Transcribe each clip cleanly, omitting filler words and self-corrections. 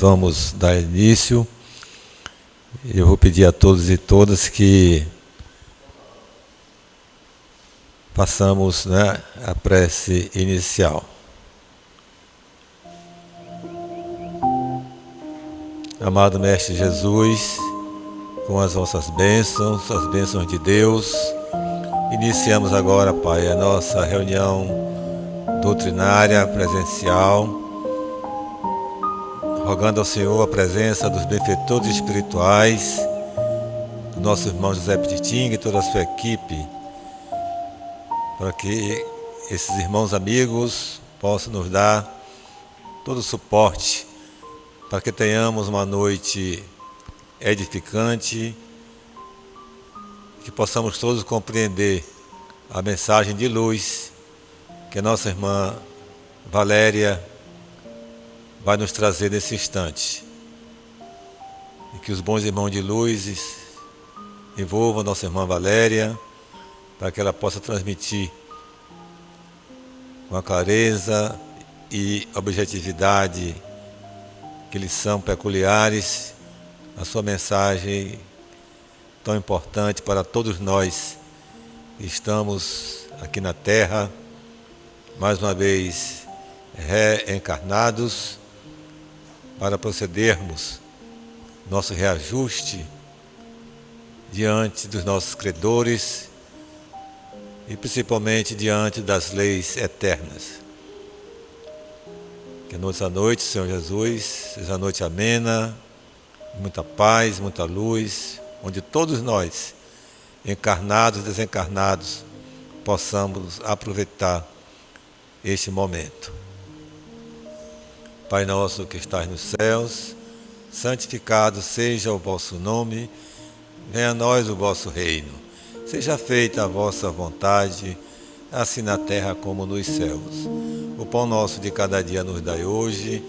Vamos dar início. Eu vou pedir a todos e todas que façamos, a prece inicial. Amado Mestre Jesus, com as vossas bênçãos, as bênçãos de Deus, iniciamos agora, Pai, a nossa reunião doutrinária presencial, rogando ao Senhor a presença dos benfeitores espirituais, do nosso irmão José Petitinga e toda a sua equipe, para que esses irmãos amigos possam nos dar todo o suporte, para que tenhamos uma noite edificante, que possamos todos compreender a mensagem de luz que a nossa irmã Valéria vai nos trazer nesse instante. E que os bons irmãos de luz envolvam a nossa irmã Valéria, para que ela possa transmitir com a clareza e objetividade que lhes são peculiares a sua mensagem tão importante para todos nós que estamos aqui na Terra, mais uma vez reencarnados, para procedermos nosso reajuste diante dos nossos credores e principalmente diante das leis eternas. Que a nossa noite, Senhor Jesus, seja uma noite amena, muita paz, muita luz, onde todos nós, encarnados e desencarnados, possamos aproveitar este momento. Pai nosso que estás nos céus, santificado seja o vosso nome, venha a nós o vosso reino. Seja feita a vossa vontade, assim na terra como nos céus. O pão nosso de cada dia nos dai hoje,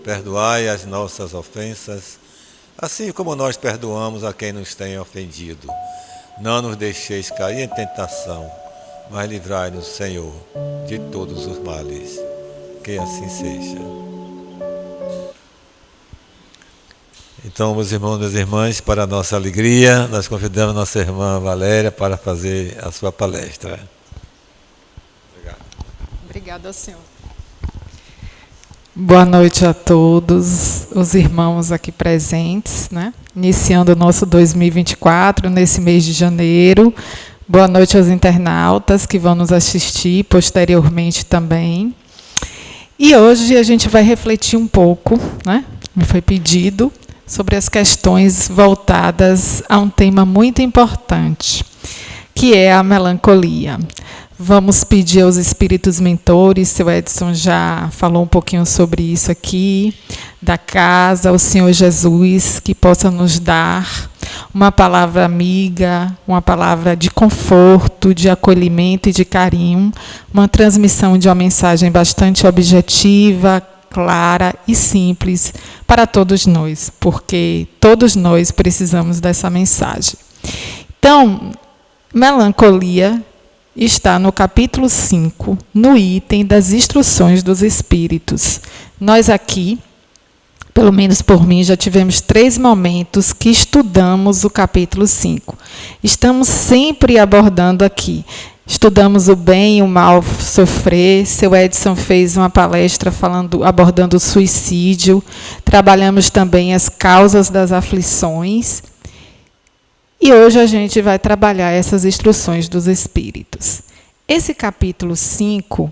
perdoai as nossas ofensas, assim como nós perdoamos a quem nos tem ofendido. Não nos deixeis cair em tentação, mas livrai-nos, Senhor, de todos os males. Que assim seja. Então, meus irmãos e minhas irmãs, para a nossa alegria, nós convidamos nossa irmã Valéria para fazer a sua palestra. Obrigado. Obrigada, senhor. Boa noite a todos os irmãos aqui presentes, Iniciando o nosso 2024, nesse mês de janeiro. Boa noite aos internautas que vão nos assistir posteriormente também. E hoje a gente vai refletir um pouco, me foi pedido, sobre as questões voltadas a um tema muito importante, que é a melancolia. Vamos pedir aos espíritos mentores, seu Edson já falou um pouquinho sobre isso aqui, da casa, ao Senhor Jesus, que possa nos dar uma palavra amiga, uma palavra de conforto, de acolhimento e de carinho, uma transmissão de uma mensagem bastante objetiva, clara e simples para todos nós, porque todos nós precisamos dessa mensagem. Então, melancolia está no capítulo 5, no item das instruções dos espíritos. Nós aqui, pelo menos por mim, já tivemos 3 momentos que estudamos o capítulo 5. Estamos sempre abordando aqui. Estudamos o bem e o mal sofrer. Seu Edson fez uma palestra abordando o suicídio. Trabalhamos também as causas das aflições. E hoje a gente vai trabalhar essas instruções dos espíritos. Esse capítulo 5,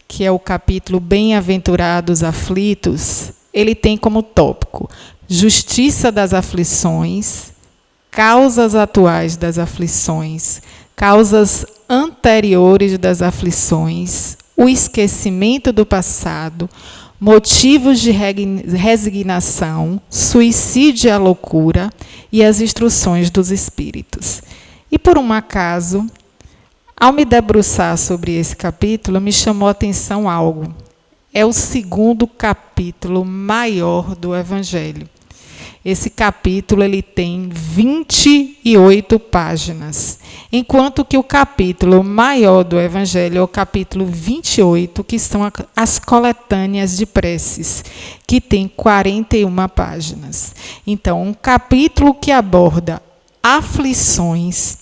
que é o capítulo Bem-aventurados aflitos, ele tem como tópico justiça das aflições, causas atuais das aflições, causas anteriores das aflições, o esquecimento do passado, motivos de resignação, suicídio e a loucura e as instruções dos espíritos. E por um acaso, ao me debruçar sobre esse capítulo, me chamou a atenção algo. É o 2º capítulo maior do Evangelho. Esse capítulo ele tem 28 páginas, enquanto que o capítulo maior do Evangelho é o capítulo 28, que são as coletâneas de preces, que tem 41 páginas. Então, um capítulo que aborda aflições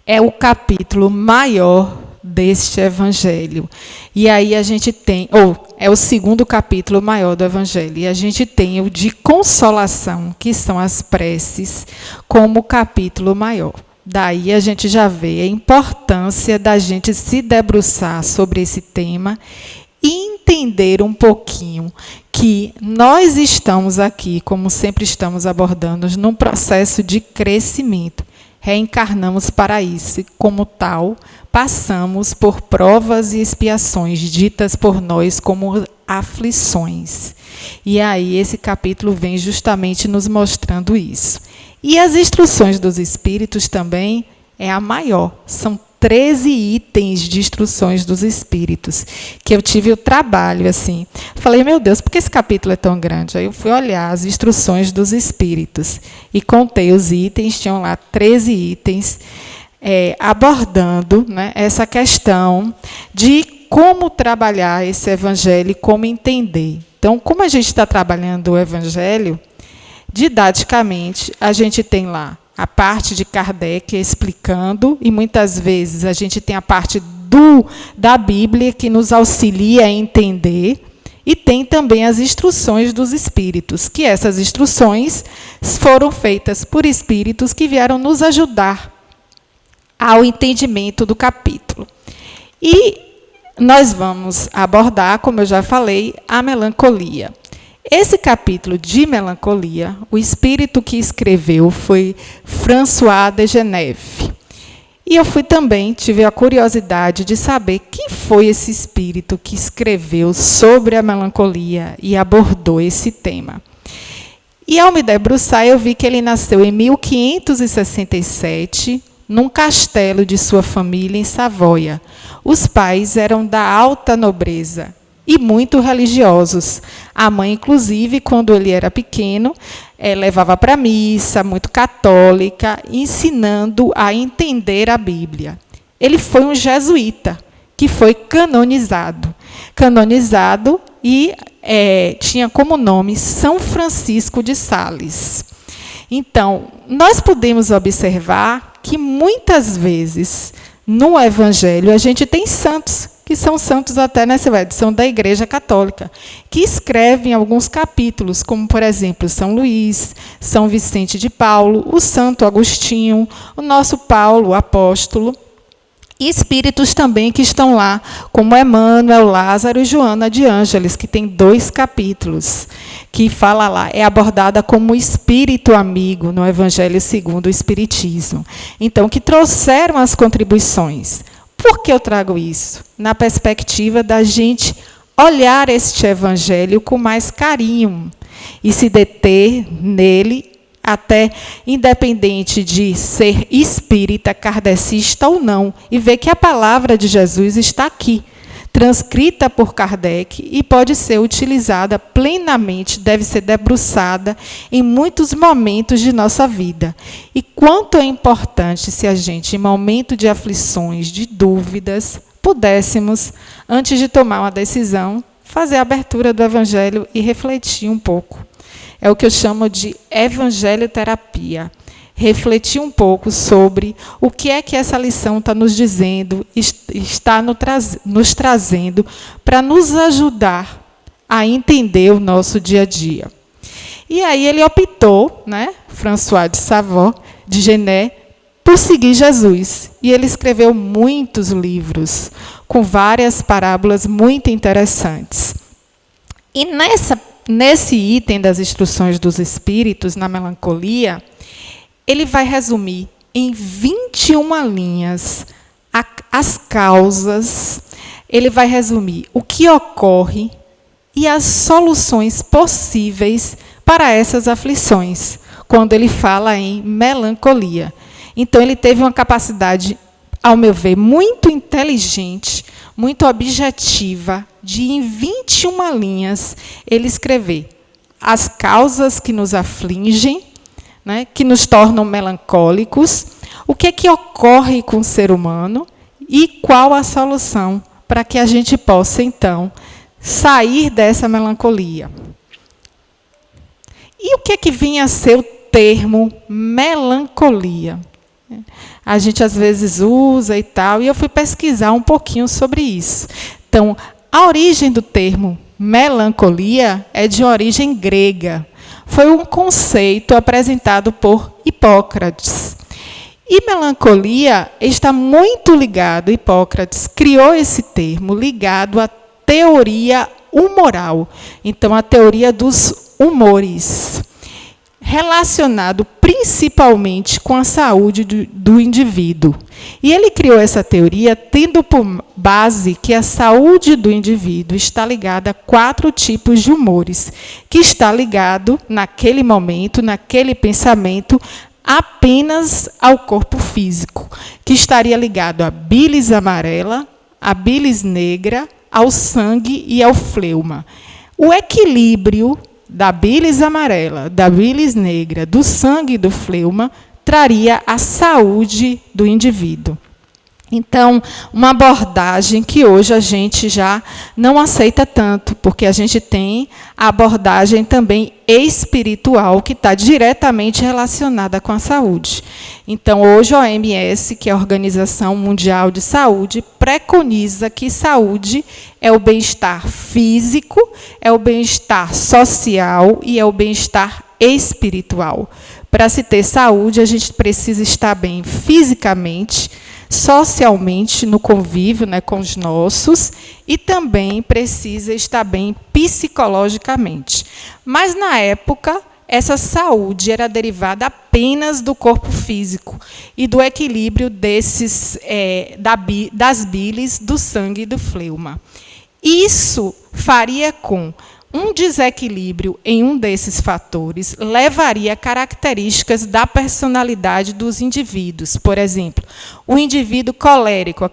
é o capítulo maior deste Evangelho. E aí a gente tem, é o segundo capítulo maior do Evangelho, e a gente tem o de consolação, que são as preces, como capítulo maior. Daí a gente já vê a importância da gente se debruçar sobre esse tema e entender um pouquinho que nós estamos aqui, como sempre estamos abordando, num processo de crescimento. Reencarnamos para isso e, como tal, passamos por provas e expiações ditas por nós como aflições. E aí esse capítulo vem justamente nos mostrando isso. E as instruções dos espíritos também é a maior. São 13 itens de instruções dos espíritos, que eu tive o trabalho, assim. Falei, meu Deus, por que esse capítulo é tão grande? Aí eu fui olhar as instruções dos espíritos e contei os itens, tinham lá 13 itens, abordando, né, essa questão de como trabalhar esse evangelho e como entender. Então, como a gente está trabalhando o evangelho, didaticamente, a gente tem lá a parte de Kardec explicando, e muitas vezes a gente tem a parte da Bíblia que nos auxilia a entender, e tem também as instruções dos espíritos, que essas instruções foram feitas por espíritos que vieram nos ajudar ao entendimento do capítulo. E nós vamos abordar, como eu já falei, a melancolia. Esse capítulo de melancolia, o espírito que escreveu foi François de Geneve. E eu tive a curiosidade de saber quem foi esse espírito que escreveu sobre a melancolia e abordou esse tema. E ao me debruçar, eu vi que ele nasceu em 1567, num castelo de sua família em Savoia. Os pais eram da alta nobreza e muito religiosos. A mãe, inclusive, quando ele era pequeno, levava para a missa, muito católica, ensinando a entender a Bíblia. Ele foi um jesuíta, que foi canonizado. Canonizado e tinha como nome São Francisco de Sales. Então, nós podemos observar que, muitas vezes, no Evangelho, a gente tem santos, que são santos até nessa edição da Igreja Católica, que escrevem alguns capítulos, como, por exemplo, São Luís, São Vicente de Paulo, o Santo Agostinho, o nosso Paulo, o apóstolo, e espíritos também que estão lá, como Emmanuel, Lázaro e Joana de Ângeles, que tem 2 capítulos, que fala lá, é abordada como espírito amigo no Evangelho segundo o Espiritismo. Então, que trouxeram as contribuições. Por que eu trago isso? Na perspectiva da gente olhar este Evangelho com mais carinho e se deter nele, até independente de ser espírita, kardecista ou não, e ver que a palavra de Jesus está aqui, transcrita por Kardec, e pode ser utilizada plenamente, deve ser debruçada em muitos momentos de nossa vida. E quanto é importante se a gente, em momento de aflições, de dúvidas, pudéssemos, antes de tomar uma decisão, fazer a abertura do Evangelho e refletir um pouco. É o que eu chamo de evangelioterapia. Refletir um pouco sobre o que é que essa lição está nos dizendo, está nos trazendo para nos ajudar a entender o nosso dia a dia. E aí ele optou, né, François de Geneve, por seguir Jesus. E ele escreveu muitos livros, com várias parábolas muito interessantes. E nesse item das instruções dos espíritos, na melancolia, ele vai resumir em 21 linhas as causas, ele vai resumir o que ocorre e as soluções possíveis para essas aflições, quando ele fala em melancolia. Então, ele teve uma capacidade, ao meu ver, muito inteligente, muito objetiva, de, em 21 linhas, ele escrever as causas que nos afligem, né, que nos tornam melancólicos, o que é que ocorre com o ser humano e qual a solução para que a gente possa, então, sair dessa melancolia. E o que é que vinha a ser o termo melancolia? A gente, às vezes, usa e tal, e eu fui pesquisar um pouquinho sobre isso. Então, a origem do termo melancolia é de origem grega. Foi um conceito apresentado por Hipócrates. E melancolia está muito ligado, Hipócrates criou esse termo, ligado à teoria humoral. Então, a teoria dos humores, relacionado principalmente com a saúde do indivíduo. E ele criou essa teoria tendo por base que a saúde do indivíduo está ligada a 4 tipos de humores, que está ligado, naquele momento, naquele pensamento, apenas ao corpo físico, que estaria ligado à bilis amarela, à bilis negra, ao sangue e ao fleuma. O equilíbrio da bilis amarela, da bilis negra, do sangue e do fleuma, traria a saúde do indivíduo. Então, uma abordagem que hoje a gente já não aceita tanto, porque a gente tem a abordagem também espiritual, que está diretamente relacionada com a saúde. Então, hoje a OMS, que é a Organização Mundial de Saúde, preconiza que saúde é o bem-estar físico, é o bem-estar social e é o bem-estar espiritual. Para se ter saúde, a gente precisa estar bem fisicamente, socialmente, no convívio, né, com os nossos, e também precisa estar bem psicologicamente. Mas, na época, essa saúde era derivada apenas do corpo físico e do equilíbrio das bilis, do sangue e do fleuma. Isso faria com um desequilíbrio em um desses fatores levaria a características da personalidade dos indivíduos. Por exemplo, o indivíduo colérico,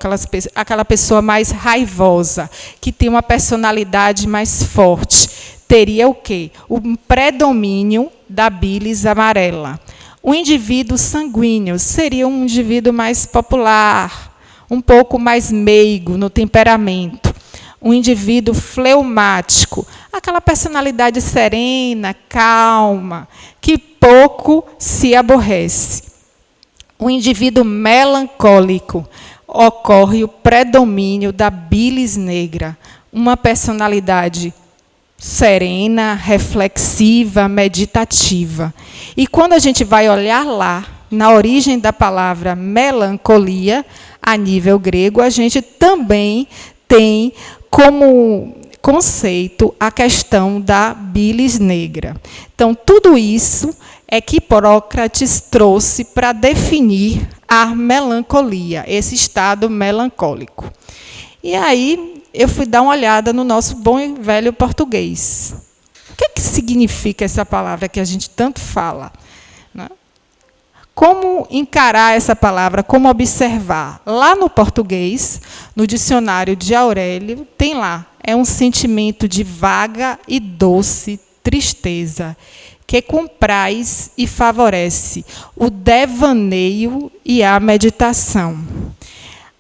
aquela pessoa mais raivosa, que tem uma personalidade mais forte, teria o quê? O predomínio da bilis amarela. O indivíduo sanguíneo seria um indivíduo mais popular, um pouco mais meigo no temperamento. Um indivíduo fleumático, aquela personalidade serena, calma, que pouco se aborrece. O indivíduo melancólico, ocorre o predomínio da bilis negra, uma personalidade serena, reflexiva, meditativa. E quando a gente vai olhar lá, na origem da palavra melancolia, a nível grego, a gente também tem como conceito a questão da bilis negra. Então, tudo isso é que Hipócrates trouxe para definir a melancolia, esse estado melancólico. E aí, eu fui dar uma olhada no nosso bom e velho português. O que significa essa palavra que a gente tanto fala? Né? Como encarar essa palavra, como observar? Lá no português, no dicionário de Aurélio, tem lá, é um sentimento de vaga e doce tristeza, que compraz e favorece o devaneio e a meditação.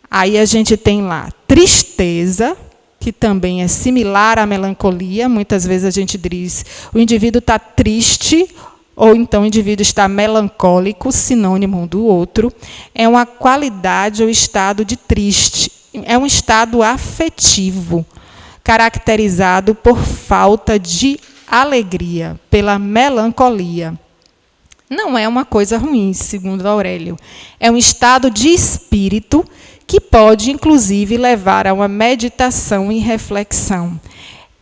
Aí a gente tem lá tristeza, que também é similar à melancolia. Muitas vezes a gente diz, o indivíduo está triste, ou então o indivíduo está melancólico, sinônimo um do outro. É uma qualidade ou estado de triste. É um estado afetivo, caracterizado por falta de alegria, pela melancolia. Não é uma coisa ruim, segundo Aurélio. É um estado de espírito que pode, inclusive, levar a uma meditação e reflexão.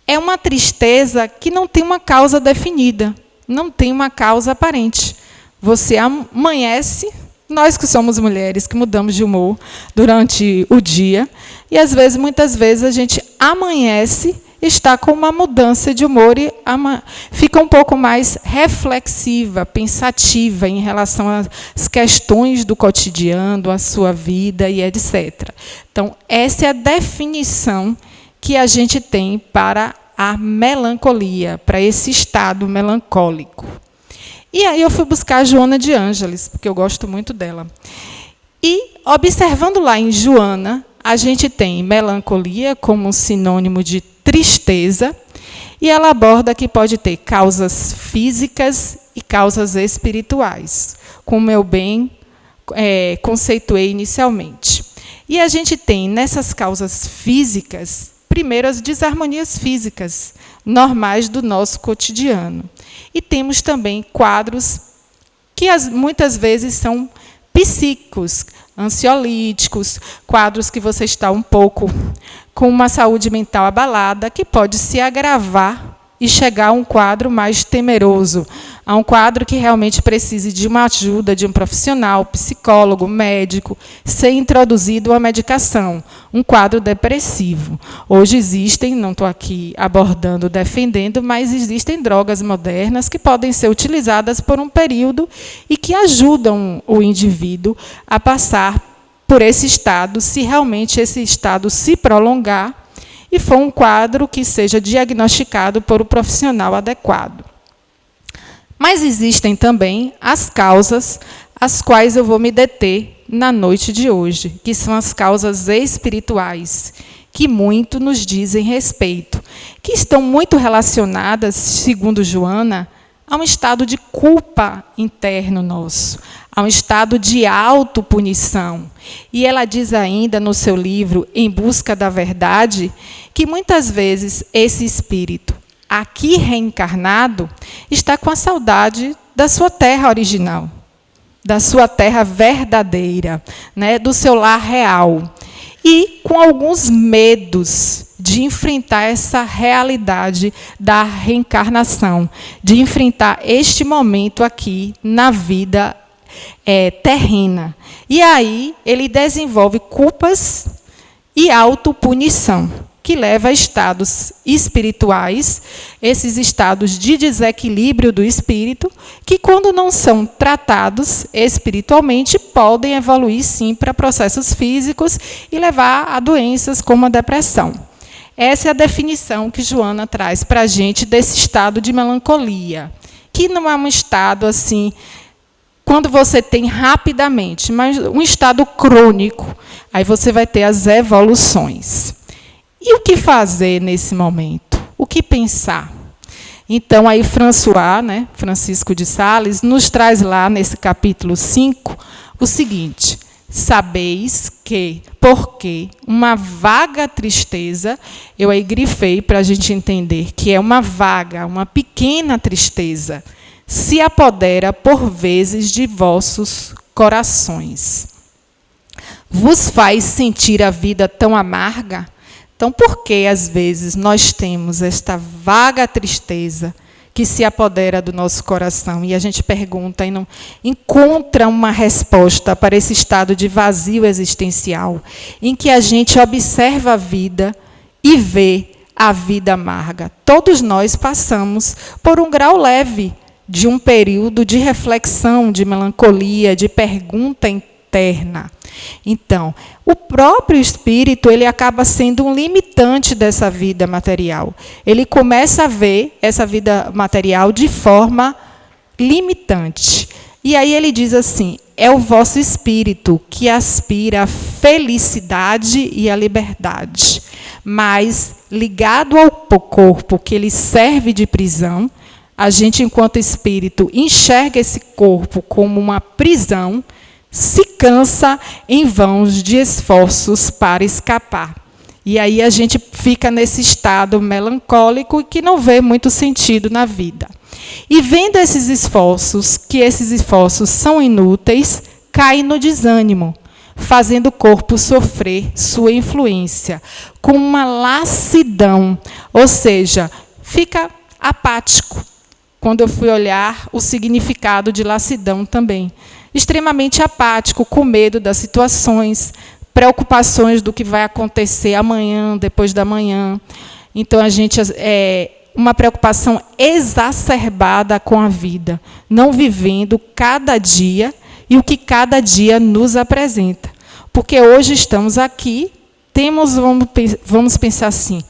É uma tristeza que não tem uma causa definida, não tem uma causa aparente. Você amanhece, nós que somos mulheres, que mudamos de humor durante o dia, e, às vezes, muitas vezes, a gente amanhece, está com uma mudança de humor e fica um pouco mais reflexiva, pensativa em relação às questões do cotidiano, à sua vida e etc. Então, essa é a definição que a gente tem para a melancolia, para esse estado melancólico. E aí eu fui buscar a Joana de Ângeles, porque eu gosto muito dela. E, observando lá em Joana, a gente tem melancolia como um sinônimo de tristeza, e ela aborda que pode ter causas físicas e causas espirituais, como eu bem conceituei inicialmente. E a gente tem, nessas causas físicas, primeiro as desarmonias físicas, normais do nosso cotidiano. E temos também quadros que muitas vezes são psíquicos, ansiolíticos, quadros que você está um pouco com uma saúde mental abalada, que pode se agravar e chegar a um quadro mais temeroso, a um quadro que realmente precise de uma ajuda de um profissional, psicólogo, médico, ser introduzido uma medicação, um quadro depressivo. Hoje existem, não estou aqui abordando, defendendo, mas existem drogas modernas que podem ser utilizadas por um período e que ajudam o indivíduo a passar por esse estado, se realmente esse estado se prolongar, e for um quadro que seja diagnosticado por um profissional adequado. Mas existem também as causas às quais eu vou me deter na noite de hoje, que são as causas espirituais, que muito nos dizem respeito, que estão muito relacionadas, segundo Joana, a um estado de culpa interno nosso, a um estado de autopunição. E ela diz ainda no seu livro, Em Busca da Verdade, que muitas vezes esse espírito, aqui reencarnado, está com a saudade da sua terra original, da sua terra verdadeira, né, do seu lar real. E com alguns medos de enfrentar essa realidade da reencarnação, de enfrentar este momento aqui na vida terrena. E aí ele desenvolve culpas e autopunição, que leva a estados espirituais, esses estados de desequilíbrio do espírito, que, quando não são tratados espiritualmente, podem evoluir, sim, para processos físicos e levar a doenças como a depressão. Essa é a definição que Joana traz para a gente desse estado de melancolia, que não é um estado assim, quando você tem rapidamente, mas um estado crônico, aí você vai ter as evoluções. E o que fazer nesse momento? O que pensar? Então, aí François, né, Francisco de Sales, nos traz lá, nesse capítulo 5, o seguinte: sabeis que, porque uma vaga tristeza, eu aí grifei para a gente entender que é uma vaga, uma pequena tristeza, se apodera por vezes de vossos corações. Vos faz sentir a vida tão amarga? Então, por que, às vezes, nós temos esta vaga tristeza que se apodera do nosso coração? E a gente pergunta e não encontra uma resposta para esse estado de vazio existencial, em que a gente observa a vida e vê a vida amarga. Todos nós passamos por um grau leve de um período de reflexão, de melancolia, de pergunta interna. Então, o próprio espírito, ele acaba sendo um limitante dessa vida material. Ele começa a ver essa vida material de forma limitante. E aí ele diz assim: é o vosso espírito que aspira à felicidade e à liberdade, mas ligado ao corpo que ele serve de prisão, a gente, enquanto espírito, enxerga esse corpo como uma prisão, se cansa em vãos de esforços para escapar. E aí a gente fica nesse estado melancólico que não vê muito sentido na vida. E vendo esses esforços, que esses esforços são inúteis, cai no desânimo, fazendo o corpo sofrer sua influência, com uma lassidão, ou seja, fica apático. Quando eu fui olhar o significado de lassidão também, extremamente apático, com medo das situações, preocupações do que vai acontecer amanhã, depois da manhã. Então, a gente uma preocupação exacerbada com a vida, não vivendo cada dia e o que cada dia nos apresenta. Porque hoje estamos aqui, vamos pensar assim,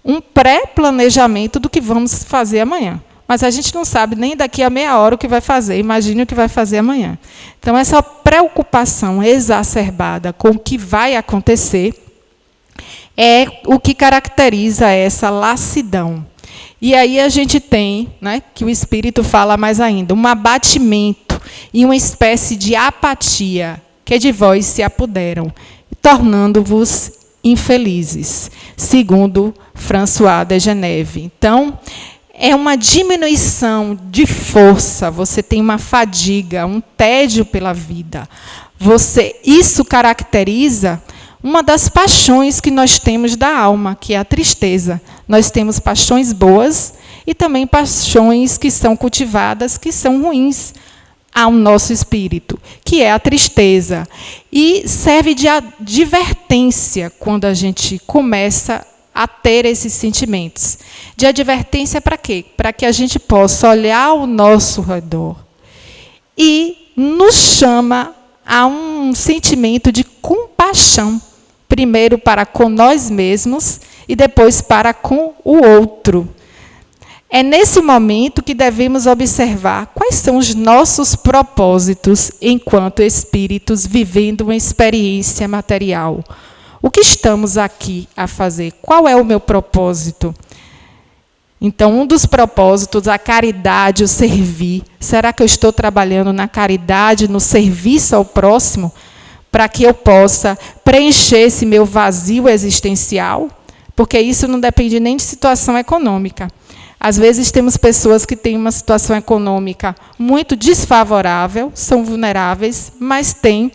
um pré-planejamento do que vamos fazer amanhã. Mas a gente não sabe nem daqui a meia hora o que vai fazer. Imagine o que vai fazer amanhã. Então, essa preocupação exacerbada com o que vai acontecer é o que caracteriza essa lassidão. E aí a gente tem, né, que o Espírito fala mais ainda, um abatimento e uma espécie de apatia que de vós se apoderam, tornando-vos infelizes, segundo François de Geneve. Então, é uma diminuição de força, você tem uma fadiga, um tédio pela vida. Isso caracteriza uma das paixões que nós temos da alma, que é a tristeza. Nós temos paixões boas e também paixões que são cultivadas, que são ruins ao nosso espírito, que é a tristeza. E serve de advertência quando a gente começa a ter esses sentimentos. De advertência para quê? Para que a gente possa olhar ao nosso redor e nos chama a um sentimento de compaixão, primeiro para com nós mesmos e depois para com o outro. É nesse momento que devemos observar quais são os nossos propósitos enquanto espíritos vivendo uma experiência material. O que estamos aqui a fazer? Qual é o meu propósito? Então, um dos propósitos, a caridade, o servir. Será que eu estou trabalhando na caridade, no serviço ao próximo, para que eu possa preencher esse meu vazio existencial? Porque isso não depende nem de situação econômica. Às vezes temos pessoas que têm uma situação econômica muito desfavorável, são vulneráveis, mas têm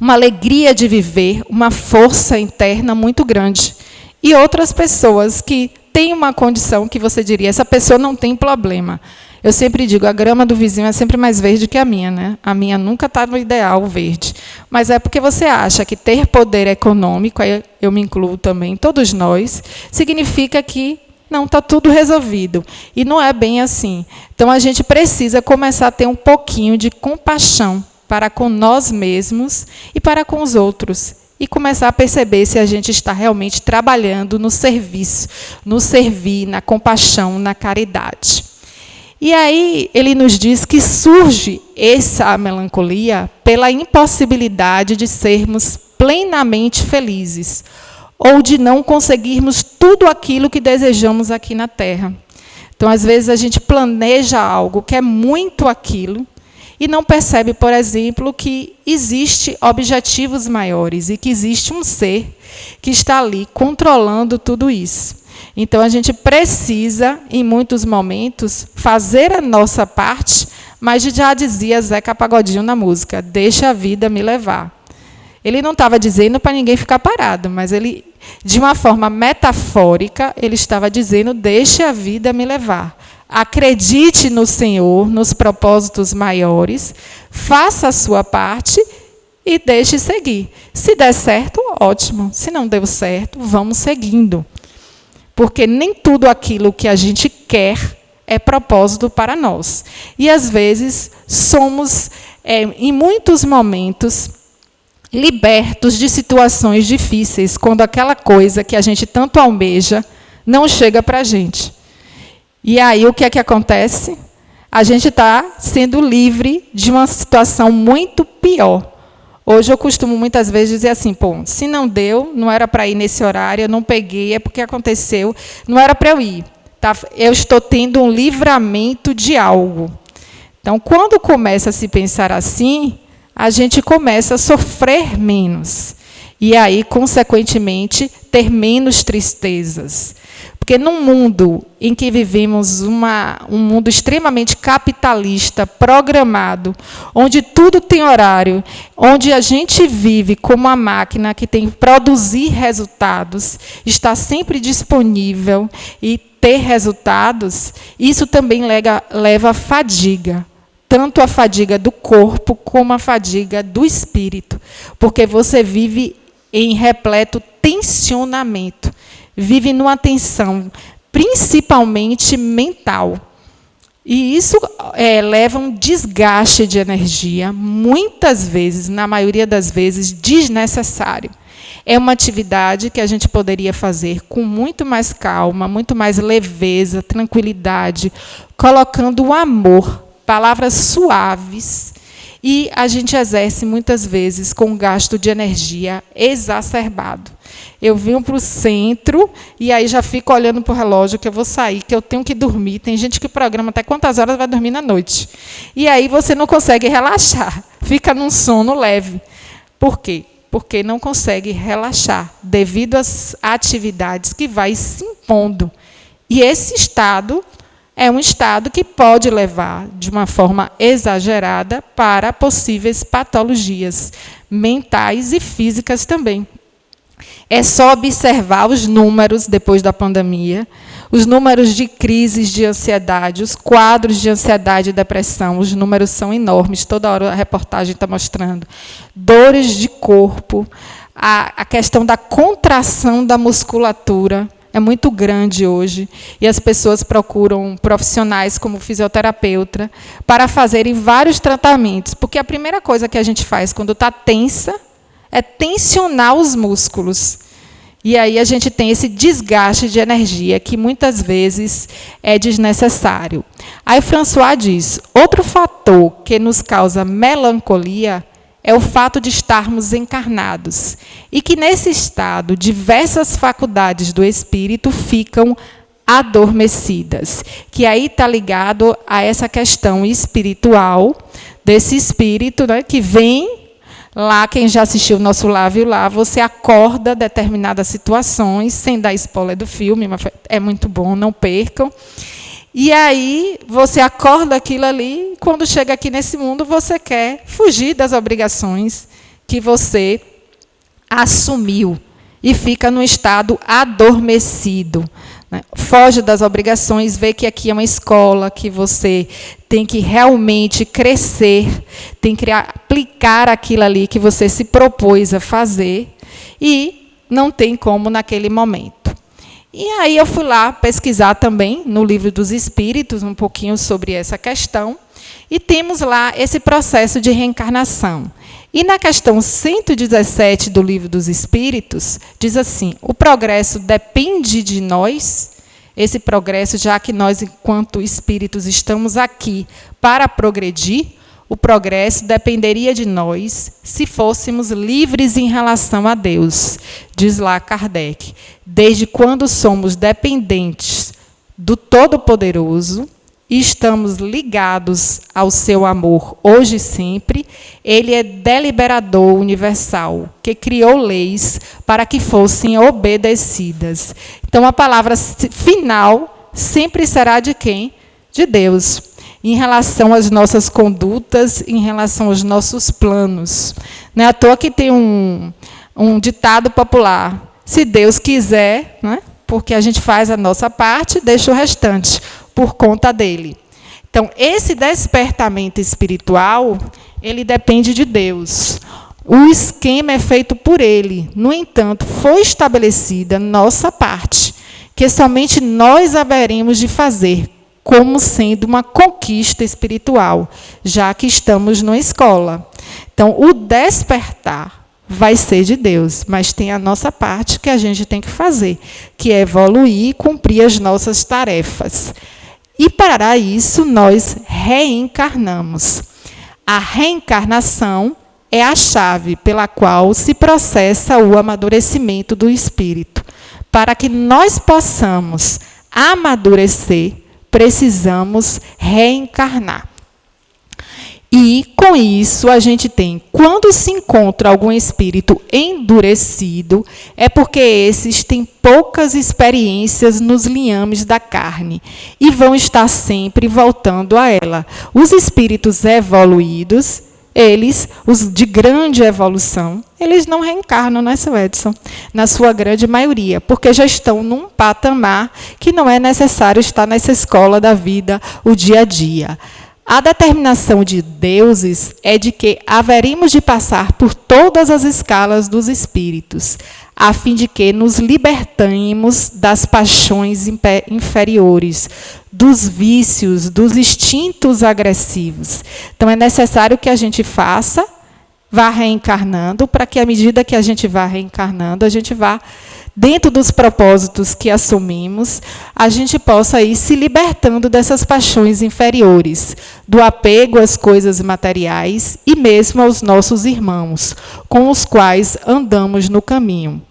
uma alegria de viver, uma força interna muito grande. E outras pessoas que têm uma condição que você diria, essa pessoa não tem problema. Eu sempre digo, a grama do vizinho é sempre mais verde que a minha, né? A minha nunca está no ideal verde. Mas é porque você acha que ter poder econômico, aí eu me incluo também, todos nós, significa que não, está tudo resolvido. E não é bem assim. Então, a gente precisa começar a ter um pouquinho de compaixão para com nós mesmos e para com os outros. E começar a perceber se a gente está realmente trabalhando no serviço, no servir, na compaixão, na caridade. E aí ele nos diz que surge essa melancolia pela impossibilidade de sermos plenamente felizes, ou de não conseguirmos tudo aquilo que desejamos aqui na Terra. Então, às vezes, a gente planeja algo que é muito aquilo e não percebe, por exemplo, que existem objetivos maiores e que existe um ser que está ali controlando tudo isso. Então, a gente precisa, em muitos momentos, fazer a nossa parte, mas já dizia Zeca Pagodinho na música, deixa a vida me levar. Ele não estava dizendo para ninguém ficar parado, mas ele, de uma forma metafórica, ele estava dizendo, deixe a vida me levar. Acredite no Senhor, nos propósitos maiores, faça a sua parte e deixe seguir. Se der certo, ótimo. Se não deu certo, vamos seguindo. Porque nem tudo aquilo que a gente quer é propósito para nós. E, às vezes, somos, em muitos momentos, libertos de situações difíceis, quando aquela coisa que a gente tanto almeja não chega para a gente. E aí, o que é que acontece? A gente está sendo livre de uma situação muito pior. Hoje eu costumo muitas vezes dizer assim, pô, se não deu, não era para ir nesse horário, eu não peguei, é porque aconteceu, não era para eu ir. Tá? Eu estou tendo um livramento de algo. Então, quando começa a se pensar assim, a gente começa a sofrer menos. E aí, consequentemente, ter menos tristezas. Porque num mundo em que vivemos um mundo extremamente capitalista, programado, onde tudo tem horário, onde a gente vive como uma máquina que tem que produzir resultados, está sempre disponível e ter resultados, isso também leva a fadiga. Tanto a fadiga do corpo como a fadiga do espírito. Porque você vive em repleto tensionamento. Vive numa tensão, principalmente mental. E isso leva a um desgaste de energia, muitas vezes, na maioria das vezes, desnecessário. É uma atividade que a gente poderia fazer com muito mais calma, muito mais leveza, tranquilidade, colocando o amor, palavras suaves, e a gente exerce muitas vezes com um gasto de energia exacerbado. Eu venho para o centro e aí já fico olhando para o relógio que eu vou sair, que eu tenho que dormir. Tem gente que programa até quantas horas vai dormir na noite. E aí você não consegue relaxar, fica num sono leve. Por quê? Porque não consegue relaxar devido às atividades que vai se impondo. E esse estado é um estado que pode levar, de uma forma exagerada, para possíveis patologias mentais e físicas também. É só observar os números depois da pandemia, os números de crises de ansiedade, os quadros de ansiedade e depressão, os números são enormes, toda hora a reportagem está mostrando. Dores de corpo, a questão da contração da musculatura é muito grande hoje, e as pessoas procuram profissionais como fisioterapeuta para fazerem vários tratamentos, porque a primeira coisa que a gente faz quando está tensa é tensionar os músculos. E aí a gente tem esse desgaste de energia que muitas vezes é desnecessário. Aí François diz, outro fator que nos causa melancolia é o fato de estarmos encarnados e que nesse estado diversas faculdades do espírito ficam adormecidas, que aí está ligado a essa questão espiritual desse espírito, né, que vem lá, quem já assistiu o nosso Lá Viu Lá, você acorda determinadas situações, sem dar spoiler do filme, mas é muito bom, não percam. E aí você acorda aquilo ali, e quando chega aqui nesse mundo, você quer fugir das obrigações que você assumiu e fica no estado adormecido. Foge das obrigações, vê que aqui é uma escola, que você tem que realmente crescer, tem que aplicar aquilo ali que você se propôs a fazer, e não tem como naquele momento. E aí eu fui lá pesquisar também, no Livro dos Espíritos, um pouquinho sobre essa questão, e temos lá esse processo de reencarnação. E na questão 117 do Livro dos Espíritos, diz assim, o progresso depende de nós, esse progresso, já que nós, enquanto espíritos, estamos aqui para progredir, o progresso dependeria de nós se fôssemos livres em relação a Deus, diz lá Kardec. Desde quando somos dependentes do Todo-Poderoso, e estamos ligados ao seu amor hoje e sempre, ele é deliberador universal, que criou leis para que fossem obedecidas. Então, a palavra final sempre será de quem? De Deus, em relação às nossas condutas, em relação aos nossos planos. Não é à toa que tem um ditado popular, se Deus quiser, né? Porque a gente faz a nossa parte, deixa o restante por conta dele. Então, esse despertamento espiritual, ele depende de Deus. O esquema é feito por ele. No entanto, foi estabelecida nossa parte, que somente nós haveremos de fazer, como sendo uma conquista espiritual, já que estamos numa escola. Então, o despertar vai ser de Deus, mas tem a nossa parte que a gente tem que fazer, que é evoluir e cumprir as nossas tarefas. E para isso nós reencarnamos. A reencarnação é a chave pela qual se processa o amadurecimento do espírito. Para que nós possamos amadurecer, precisamos reencarnar. E, com isso, a gente tem, quando se encontra algum espírito endurecido, é porque esses têm poucas experiências nos liames da carne e vão estar sempre voltando a ela. Os espíritos evoluídos, eles, os de grande evolução, eles não reencarnam, não é, seu Edson? Na sua grande maioria, porque já estão num patamar que não é necessário estar nessa escola da vida, o dia a dia. A determinação de deuses é de que haveríamos de passar por todas as escalas dos espíritos, a fim de que nos libertemos das paixões inferiores, dos vícios, dos instintos agressivos. Então, é necessário que a gente faça vá reencarnando, para que, à medida que a gente vá reencarnando, a gente vá, dentro dos propósitos que assumimos, a gente possa ir se libertando dessas paixões inferiores, do apego às coisas materiais e mesmo aos nossos irmãos, com os quais andamos no caminho.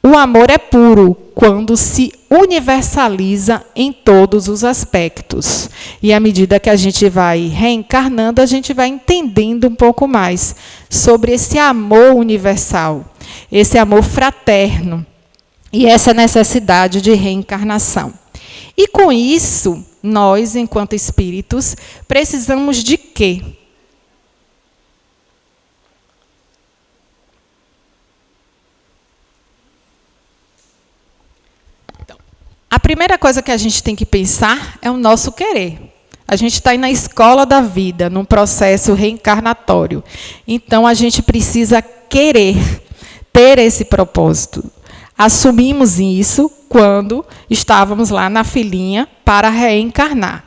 O amor é puro quando se universaliza em todos os aspectos. E à medida que a gente vai reencarnando, a gente vai entendendo um pouco mais sobre esse amor universal, esse amor fraterno e essa necessidade de reencarnação. E com isso, nós, enquanto espíritos, precisamos de quê? A primeira coisa que a gente tem que pensar é o nosso querer. A gente está aí na escola da vida, num processo reencarnatório. Então, a gente precisa querer ter esse propósito. Assumimos isso quando estávamos lá na filinha para reencarnar.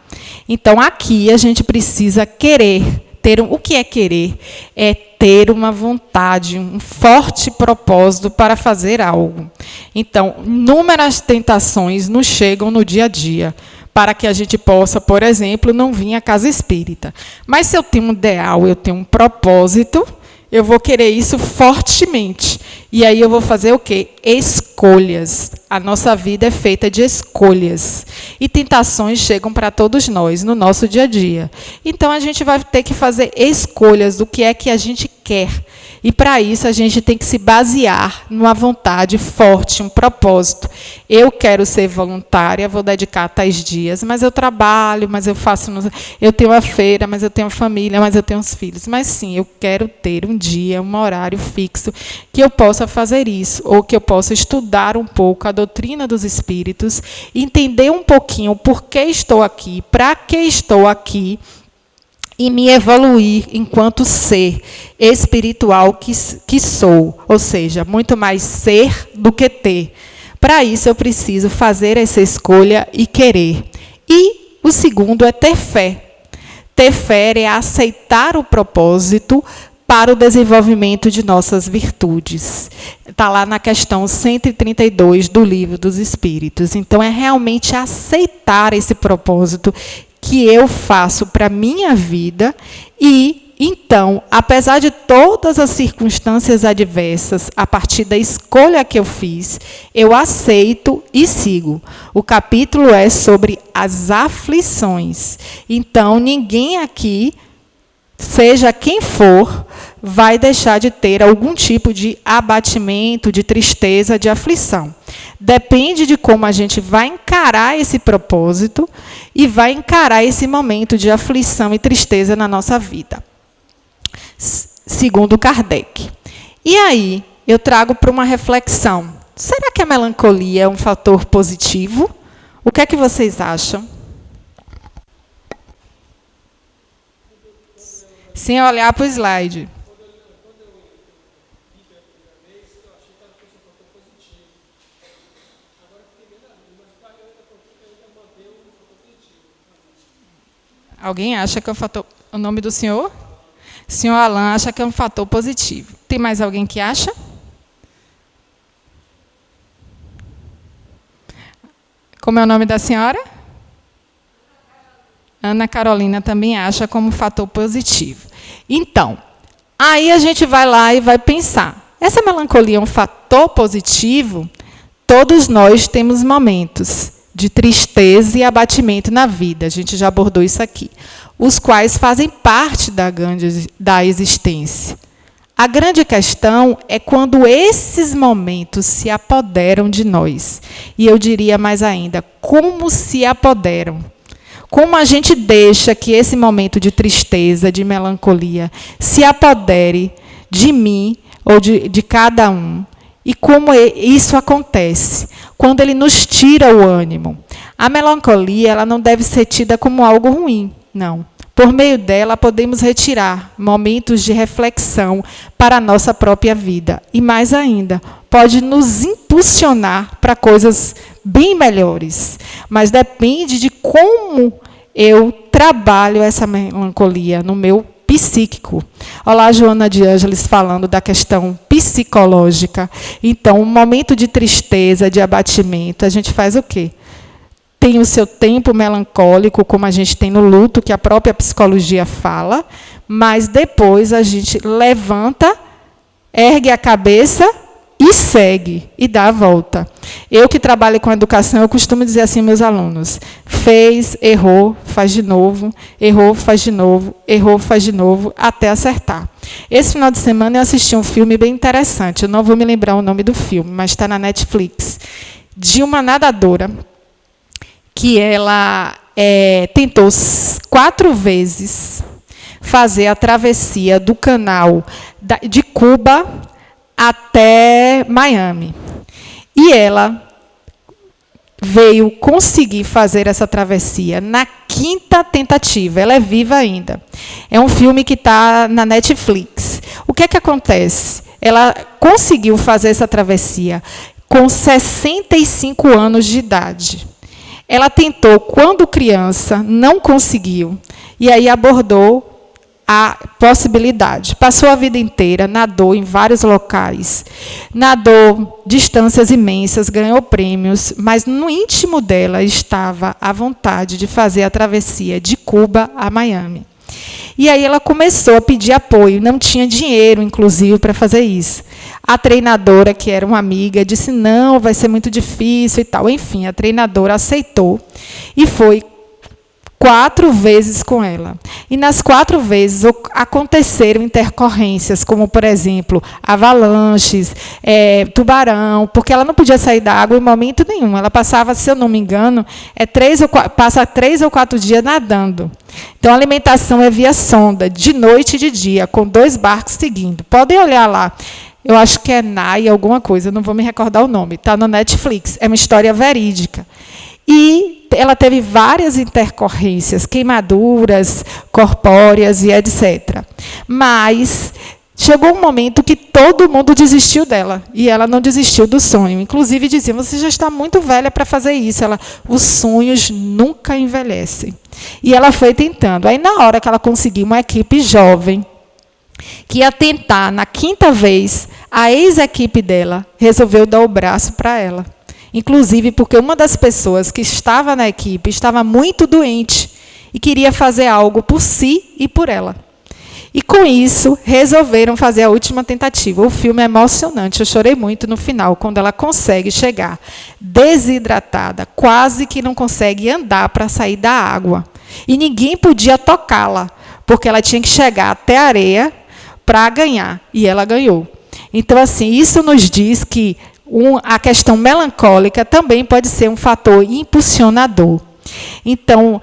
Então, aqui a gente precisa querer. O que é querer? É ter uma vontade, um forte propósito para fazer algo. Então, inúmeras tentações nos chegam no dia a dia, para que a gente possa, por exemplo, não vir à casa espírita. Mas se eu tenho um ideal, eu tenho um propósito, eu vou querer isso fortemente. E aí eu vou fazer o quê? Escolhas. A nossa vida é feita de escolhas. E tentações chegam para todos nós, no nosso dia a dia. Então, a gente vai ter que fazer escolhas do que é que a gente quer. E, para isso, a gente tem que se basear numa vontade forte, um propósito. Eu quero ser voluntária, vou dedicar tais dias, mas eu trabalho, mas eu faço... Eu tenho a feira, mas eu tenho a família, mas eu tenho os filhos. Mas, sim, eu quero ter um dia, um horário fixo, que eu possa fazer isso, ou que eu possa estudar um pouco a doutrina dos espíritos, entender um pouquinho por que estou aqui, para que estou aqui, e me evoluir enquanto ser espiritual que sou, ou seja, muito mais ser do que ter. Para isso, eu preciso fazer essa escolha e querer. E o segundo é ter fé. Ter fé é aceitar o propósito para o desenvolvimento de nossas virtudes. Está lá na questão 132 do Livro dos Espíritos. Então, é realmente aceitar esse propósito que eu faço para a minha vida e, então, apesar de todas as circunstâncias adversas, a partir da escolha que eu fiz, eu aceito e sigo. O capítulo é sobre as aflições. Então, ninguém aqui, seja quem for, vai deixar de ter algum tipo de abatimento, de tristeza, de aflição. Depende de como a gente vai encarar esse propósito e vai encarar esse momento de aflição e tristeza na nossa vida. Segundo Kardec. E aí, eu trago para uma reflexão. Será que a melancolia é um fator positivo? O que é que vocês acham? Sem olhar para o slide. Alguém acha que é um fator... O nome do senhor? O senhor Alain acha que é um fator positivo. Tem mais alguém que acha? Como é o nome da senhora? Ana Carolina também acha como fator positivo. Então, aí a gente vai lá e vai pensar. Essa melancolia é um fator positivo? Todos nós temos momentos de tristeza e abatimento na vida. A gente já abordou isso aqui. Os quais fazem parte da existência. A grande questão é quando esses momentos se apoderam de nós. E eu diria mais ainda, como se apoderam. Como a gente deixa que esse momento de tristeza, de melancolia, se apodere de mim ou de cada um. E como isso acontece? Quando ele nos tira o ânimo. A melancolia ela não deve ser tida como algo ruim, não. Por meio dela, podemos retirar momentos de reflexão para a nossa própria vida. E mais ainda, pode nos impulsionar para coisas bem melhores. Mas depende de como eu trabalho essa melancolia no meu psíquico. Olá, Joana de Ângeles, falando da questão psicológica. Então, um momento de tristeza, de abatimento, a gente faz o quê? Tem o seu tempo melancólico, como a gente tem no luto, que a própria psicologia fala, mas depois a gente levanta, ergue a cabeça e segue, e dá a volta. Eu que trabalho com educação, eu costumo dizer assim aos meus alunos: fez, errou, faz de novo, errou, faz de novo, errou, faz de novo, até acertar. Esse final de semana eu assisti um filme bem interessante, eu não vou me lembrar o nome do filme, mas está na Netflix, de uma nadadora, que ela tentou 4 vezes fazer a travessia do canal de Cuba até Miami. E ela veio conseguir fazer essa travessia na 5ª tentativa. Ela é viva ainda. É um filme que está na Netflix. O que é que acontece? Ela conseguiu fazer essa travessia com 65 anos de idade. Ela tentou quando criança, não conseguiu, e aí abordou a possibilidade. Passou a vida inteira, nadou em vários locais, nadou distâncias imensas, ganhou prêmios, mas no íntimo dela estava a vontade de fazer a travessia de Cuba a Miami. E aí ela começou a pedir apoio, não tinha dinheiro, inclusive, para fazer isso. A treinadora, que era uma amiga, disse: não, vai ser muito difícil e tal. Enfim, a treinadora aceitou e foi 4 vezes com ela. E nas 4 vezes aconteceram intercorrências, como, por exemplo, avalanches, tubarão, porque ela não podia sair da água em momento nenhum. Ela passava, se eu não me engano, passa 3 ou 4 dias nadando. Então, a alimentação é via sonda, de noite e de dia, com 2 barcos seguindo. Podem olhar lá. Eu acho que é Nai alguma coisa, não vou me recordar o nome. Está no Netflix. É uma história verídica. E ela teve várias intercorrências, queimaduras corpóreas e etc. Mas chegou um momento que todo mundo desistiu dela. E ela não desistiu do sonho. Inclusive, diziam: você já está muito velha para fazer isso. Os sonhos nunca envelhecem. E ela foi tentando. Aí, na hora que ela conseguiu uma equipe jovem, que ia tentar, na 5ª vez, a ex-equipe dela resolveu dar o braço para ela. Inclusive porque uma das pessoas que estava na equipe estava muito doente e queria fazer algo por si e por ela. E, com isso, resolveram fazer a última tentativa. O filme é emocionante, eu chorei muito no final, quando ela consegue chegar desidratada, quase que não consegue andar para sair da água. E ninguém podia tocá-la, porque ela tinha que chegar até a areia para ganhar, e ela ganhou. Então, assim, isso nos diz que a questão melancólica também pode ser um fator impulsionador. Então,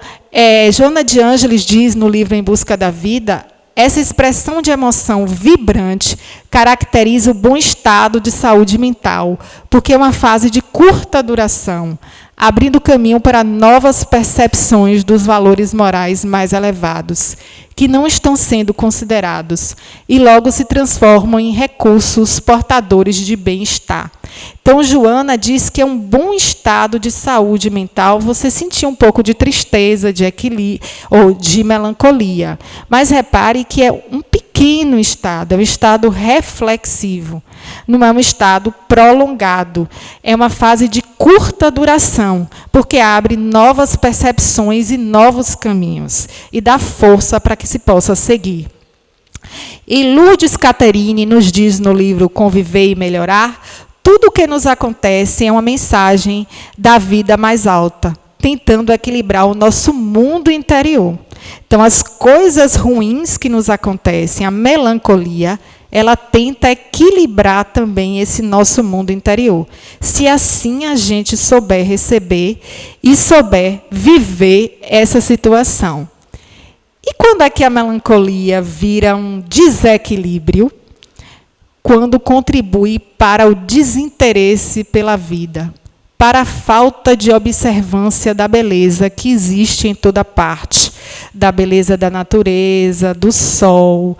Joana de Ângeles diz no livro Em Busca da Vida: essa expressão de emoção vibrante caracteriza o bom estado de saúde mental, porque é uma fase de curta duração, abrindo caminho para novas percepções dos valores morais mais elevados, que não estão sendo considerados, e logo se transformam em recursos portadores de bem-estar. Então, Joana diz que é um bom estado de saúde mental você sentir um pouco de tristeza, de equilíbrio ou de melancolia. Mas repare que é um pequeno estado, é um estado reflexivo, não é um estado prolongado, é uma fase de curta duração, porque abre novas percepções e novos caminhos, e dá força para que se possa seguir. E Lourdes Caterine nos diz no livro Conviver e Melhorar: tudo o que nos acontece é uma mensagem da vida mais alta, tentando equilibrar o nosso mundo interior. Então, as coisas ruins que nos acontecem, a melancolia, ela tenta equilibrar também esse nosso mundo interior. Se assim a gente souber receber e souber viver essa situação. E quando é que a melancolia vira um desequilíbrio? Quando contribui para o desinteresse pela vida, para a falta de observância da beleza que existe em toda parte, da beleza da natureza, do sol,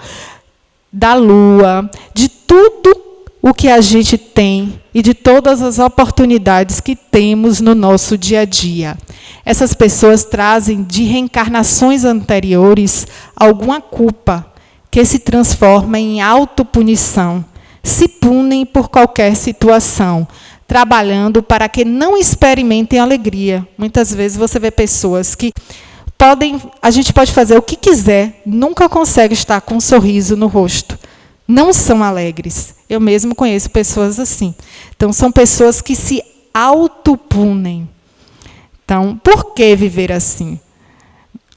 da lua, de tudo o que a gente tem e de todas as oportunidades que temos no nosso dia a dia. Essas pessoas trazem de reencarnações anteriores alguma culpa que se transforma em autopunição, se punem por qualquer situação, trabalhando para que não experimentem alegria. Muitas vezes você vê pessoas que a gente pode fazer o que quiser, nunca consegue estar com um sorriso no rosto. Não são alegres. Eu mesmo conheço pessoas assim. Então, são pessoas que se autopunem. Então, por que viver assim?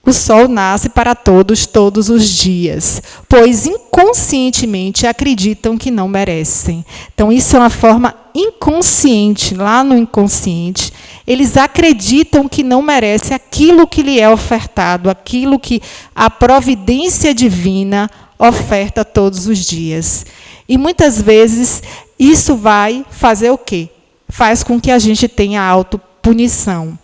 O sol nasce para todos, todos os dias, pois inconscientemente acreditam que não merecem. Então, isso é uma forma inconsciente, lá no inconsciente, eles acreditam que não merecem aquilo que lhe é ofertado, aquilo que a providência divina oferta todos os dias. E muitas vezes isso vai fazer o quê? Faz com que a gente tenha autopunição.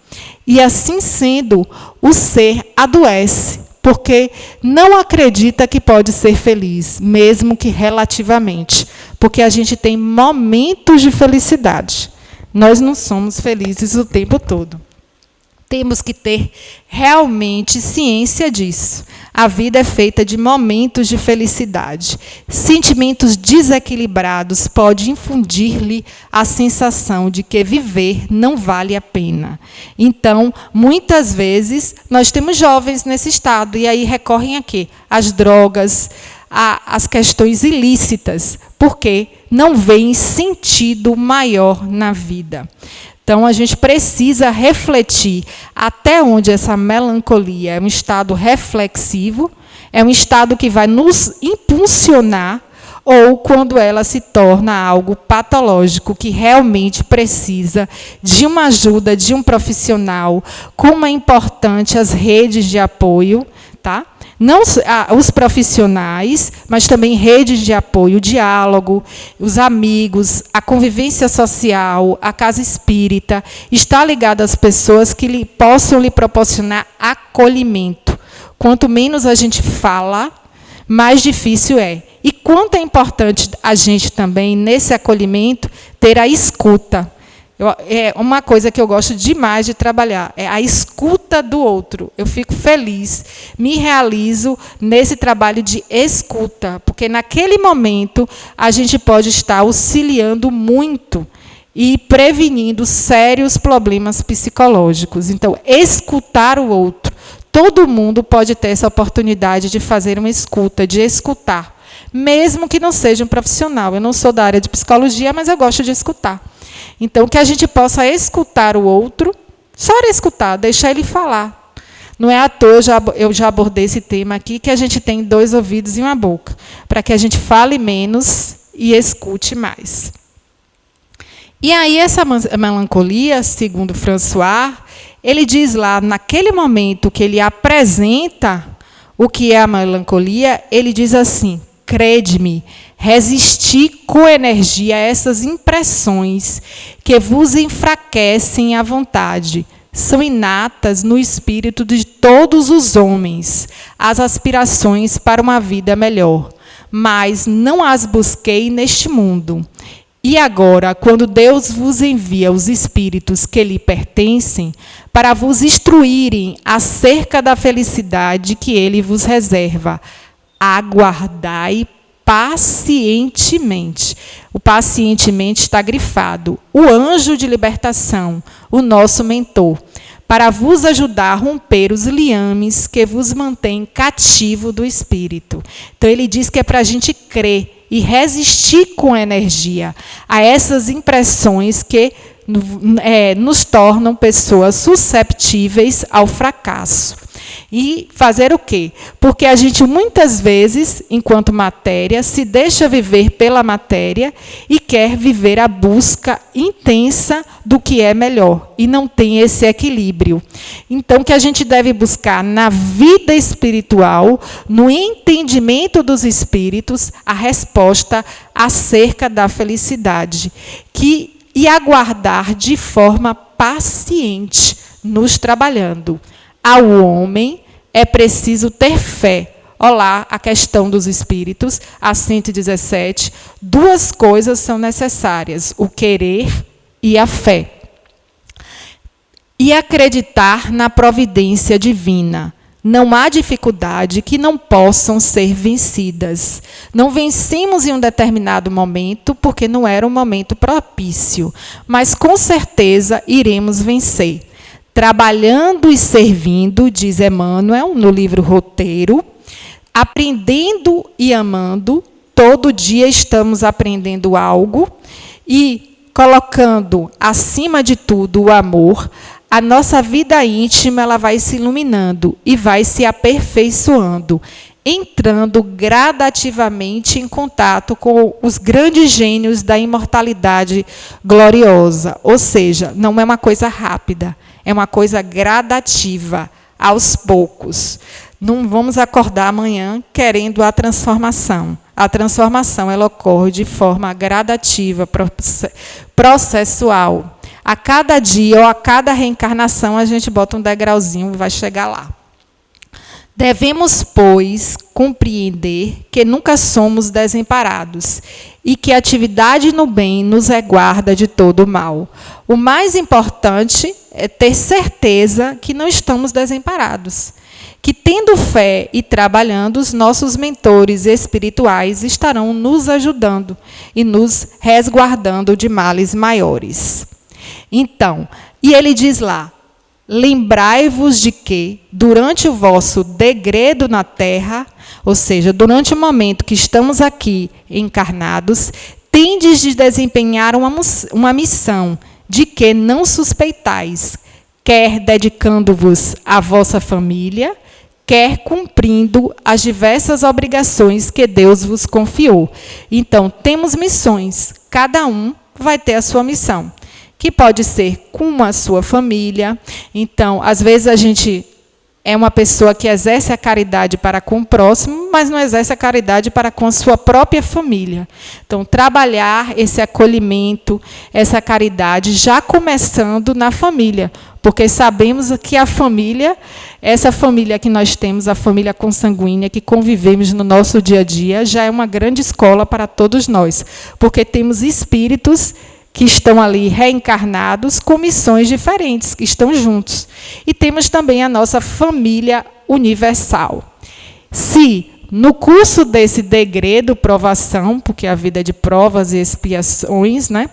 E assim sendo, o ser adoece, porque não acredita que pode ser feliz, mesmo que relativamente, porque a gente tem momentos de felicidade. Nós não somos felizes o tempo todo. Temos que ter realmente ciência disso. A vida é feita de momentos de felicidade. Sentimentos desequilibrados podem infundir-lhe a sensação de que viver não vale a pena. Então, muitas vezes, nós temos jovens nesse estado, e aí recorrem a quê? Às drogas, às questões ilícitas, porque não veem sentido maior na vida. Então, a gente precisa refletir até onde essa melancolia é um estado reflexivo, é um estado que vai nos impulsionar, ou quando ela se torna algo patológico, que realmente precisa de uma ajuda de um profissional, como é importante as redes de apoio, tá? Não os profissionais, mas também redes de apoio, o diálogo, os amigos, a convivência social, a casa espírita, está ligado às pessoas que possam lhe proporcionar acolhimento. Quanto menos a gente fala, mais difícil é. E quanto é importante a gente também, nesse acolhimento, ter a escuta. É uma coisa que eu gosto demais de trabalhar, é a escuta do outro. Eu fico feliz, me realizo nesse trabalho de escuta, porque naquele momento a gente pode estar auxiliando muito e prevenindo sérios problemas psicológicos. Então, escutar o outro. Todo mundo pode ter essa oportunidade de fazer uma escuta, de escutar, mesmo que não seja um profissional. Eu não sou da área de psicologia, mas eu gosto de escutar. Então, que a gente possa escutar o outro, só escutar, deixar ele falar. Não é à toa, eu já abordei esse tema aqui, que a gente tem 2 ouvidos e uma boca, para que a gente fale menos e escute mais. E aí, essa melancolia, segundo François, ele diz lá, naquele momento que ele apresenta o que é a melancolia, ele diz assim: crede-me, resisti com energia a essas impressões que vos enfraquecem a vontade. São inatas no espírito de todos os homens, as aspirações para uma vida melhor, mas não as busquei neste mundo. E agora, quando Deus vos envia os espíritos que lhe pertencem, para vos instruírem acerca da felicidade que ele vos reserva, aguardai pacientemente. O pacientemente está grifado. O anjo de libertação, o nosso mentor, para vos ajudar a romper os liames que vos mantêm cativo do espírito. Então, ele diz que é para a gente crer e resistir com energia a essas impressões que nos tornam pessoas susceptíveis ao fracasso. E fazer o quê? Porque a gente, muitas vezes, enquanto matéria, se deixa viver pela matéria e quer viver a busca intensa do que é melhor, e não tem esse equilíbrio. Então, que a gente deve buscar na vida espiritual, no entendimento dos espíritos, a resposta acerca da felicidade, e aguardar de forma paciente, nos trabalhando. Ao homem é preciso ter fé. Olha lá a questão dos espíritos, a 117. 2 coisas são necessárias: o querer e a fé. E acreditar na providência divina. Não há dificuldade que não possam ser vencidas. Não vencemos em um determinado momento, porque não era um momento propício, mas com certeza iremos vencer. Trabalhando e servindo, diz Emmanuel no livro Roteiro, aprendendo e amando, todo dia estamos aprendendo algo, e colocando acima de tudo o amor, a nossa vida íntima ela vai se iluminando e vai se aperfeiçoando, entrando gradativamente em contato com os grandes gênios da imortalidade gloriosa. Ou seja, não é uma coisa rápida, é uma coisa gradativa, aos poucos. Não vamos acordar amanhã querendo a transformação. A transformação ela ocorre de forma gradativa, processual. A cada dia ou a cada reencarnação, a gente bota um degrauzinho e vai chegar lá. Devemos, pois, compreender que nunca somos desamparados e que a atividade no bem nos reguarda de todo o mal. O mais importante é ter certeza que não estamos desamparados, que, tendo fé e trabalhando, os nossos mentores espirituais estarão nos ajudando e nos resguardando de males maiores. Então, e ele diz lá, lembrai-vos de que, durante o vosso degredo na terra, ou seja, durante o momento que estamos aqui encarnados, tendes de desempenhar uma missão de que não suspeitais, quer dedicando-vos à vossa família, quer cumprindo as diversas obrigações que Deus vos confiou. Então, temos missões, cada um vai ter a sua missão, que pode ser com a sua família. Então, às vezes a gente é uma pessoa que exerce a caridade para com o próximo, mas não exerce a caridade para com a sua própria família. Então, trabalhar esse acolhimento, essa caridade, já começando na família, porque sabemos que a família, essa família que nós temos, a família consanguínea, que convivemos no nosso dia a dia, já é uma grande escola para todos nós, porque temos espíritos que estão ali reencarnados com missões diferentes, que estão juntos. E temos também a nossa família universal. Se, no curso desse degredo, provação, porque a vida é de provas e expiações, né,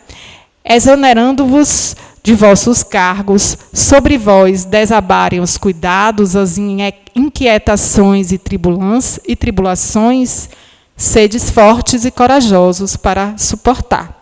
exonerando-vos de vossos cargos, sobre vós desabarem os cuidados, as inquietações e tribulações, sedes fortes e corajosos para suportar.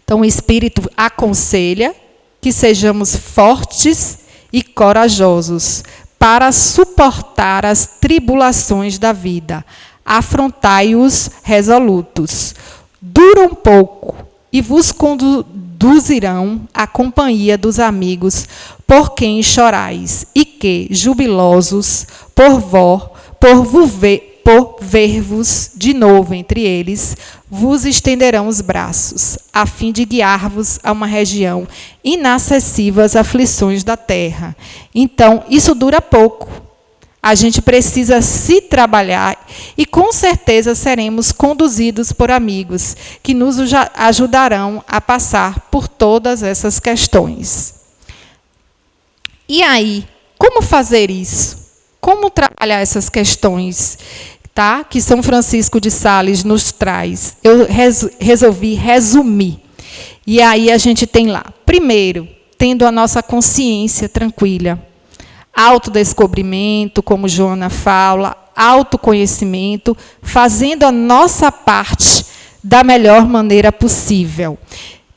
Então, o Espírito aconselha que sejamos fortes e corajosos para suportar as tribulações da vida. Afrontai-os resolutos. Dura um pouco e vos conduzirão à companhia dos amigos por quem chorais, e que, jubilosos por ver-vos de novo entre eles, vos estenderão os braços, a fim de guiar-vos a uma região inacessível às aflições da terra. Então, isso dura pouco. A gente precisa se trabalhar e, com certeza, seremos conduzidos por amigos que nos ajudarão a passar por todas essas questões. E aí, como fazer isso? Como trabalhar essas questões, tá? Que São Francisco de Sales nos traz? Eu resolvi resumir. E aí a gente tem lá, primeiro, tendo a nossa consciência tranquila, autodescobrimento, como Joana fala, autoconhecimento, fazendo a nossa parte da melhor maneira possível.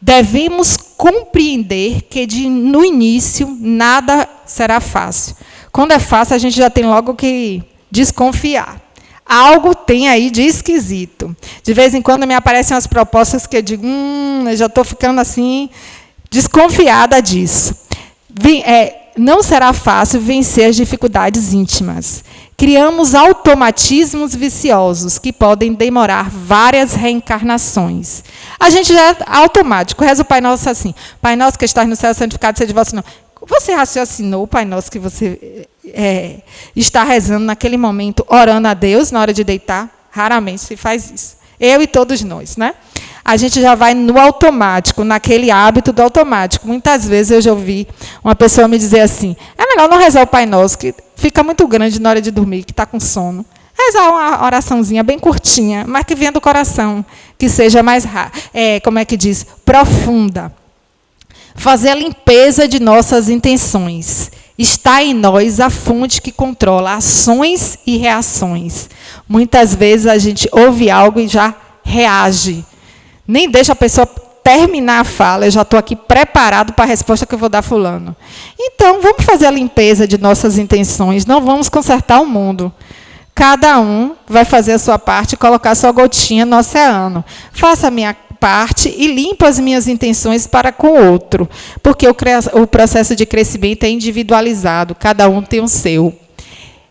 Devemos compreender que no início nada será fácil. Quando é fácil, a gente já tem logo que desconfiar. Algo tem aí de esquisito. De vez em quando me aparecem umas propostas que eu digo, eu já estou ficando assim, desconfiada disso. Não será fácil vencer as dificuldades íntimas. Criamos automatismos viciosos que podem demorar várias reencarnações. A gente já é automático. Reza o Pai Nosso assim, Pai Nosso que estás no céu, santificado seja o vosso nome. Você raciocinou o Pai Nosso que você está rezando naquele momento, orando a Deus na hora de deitar? Raramente se faz isso. Eu e todos nós, né? A gente já vai no automático, naquele hábito do automático. Muitas vezes eu já ouvi uma pessoa me dizer assim, é melhor não rezar o Pai Nosso, que fica muito grande na hora de dormir, que está com sono. Rezar uma oraçãozinha bem curtinha, mas que venha do coração, que seja mais, profunda. Fazer a limpeza de nossas intenções. Está em nós a fonte que controla ações e reações. Muitas vezes a gente ouve algo e já reage. Nem deixa a pessoa terminar a fala, eu já estou aqui preparado para a resposta que eu vou dar fulano. Então, vamos fazer a limpeza de nossas intenções, não vamos consertar o mundo. Cada um vai fazer a sua parte e colocar a sua gotinha no oceano. Faça a minha parte e limpo as minhas intenções para com o outro, porque o processo de crescimento é individualizado, cada um tem o seu.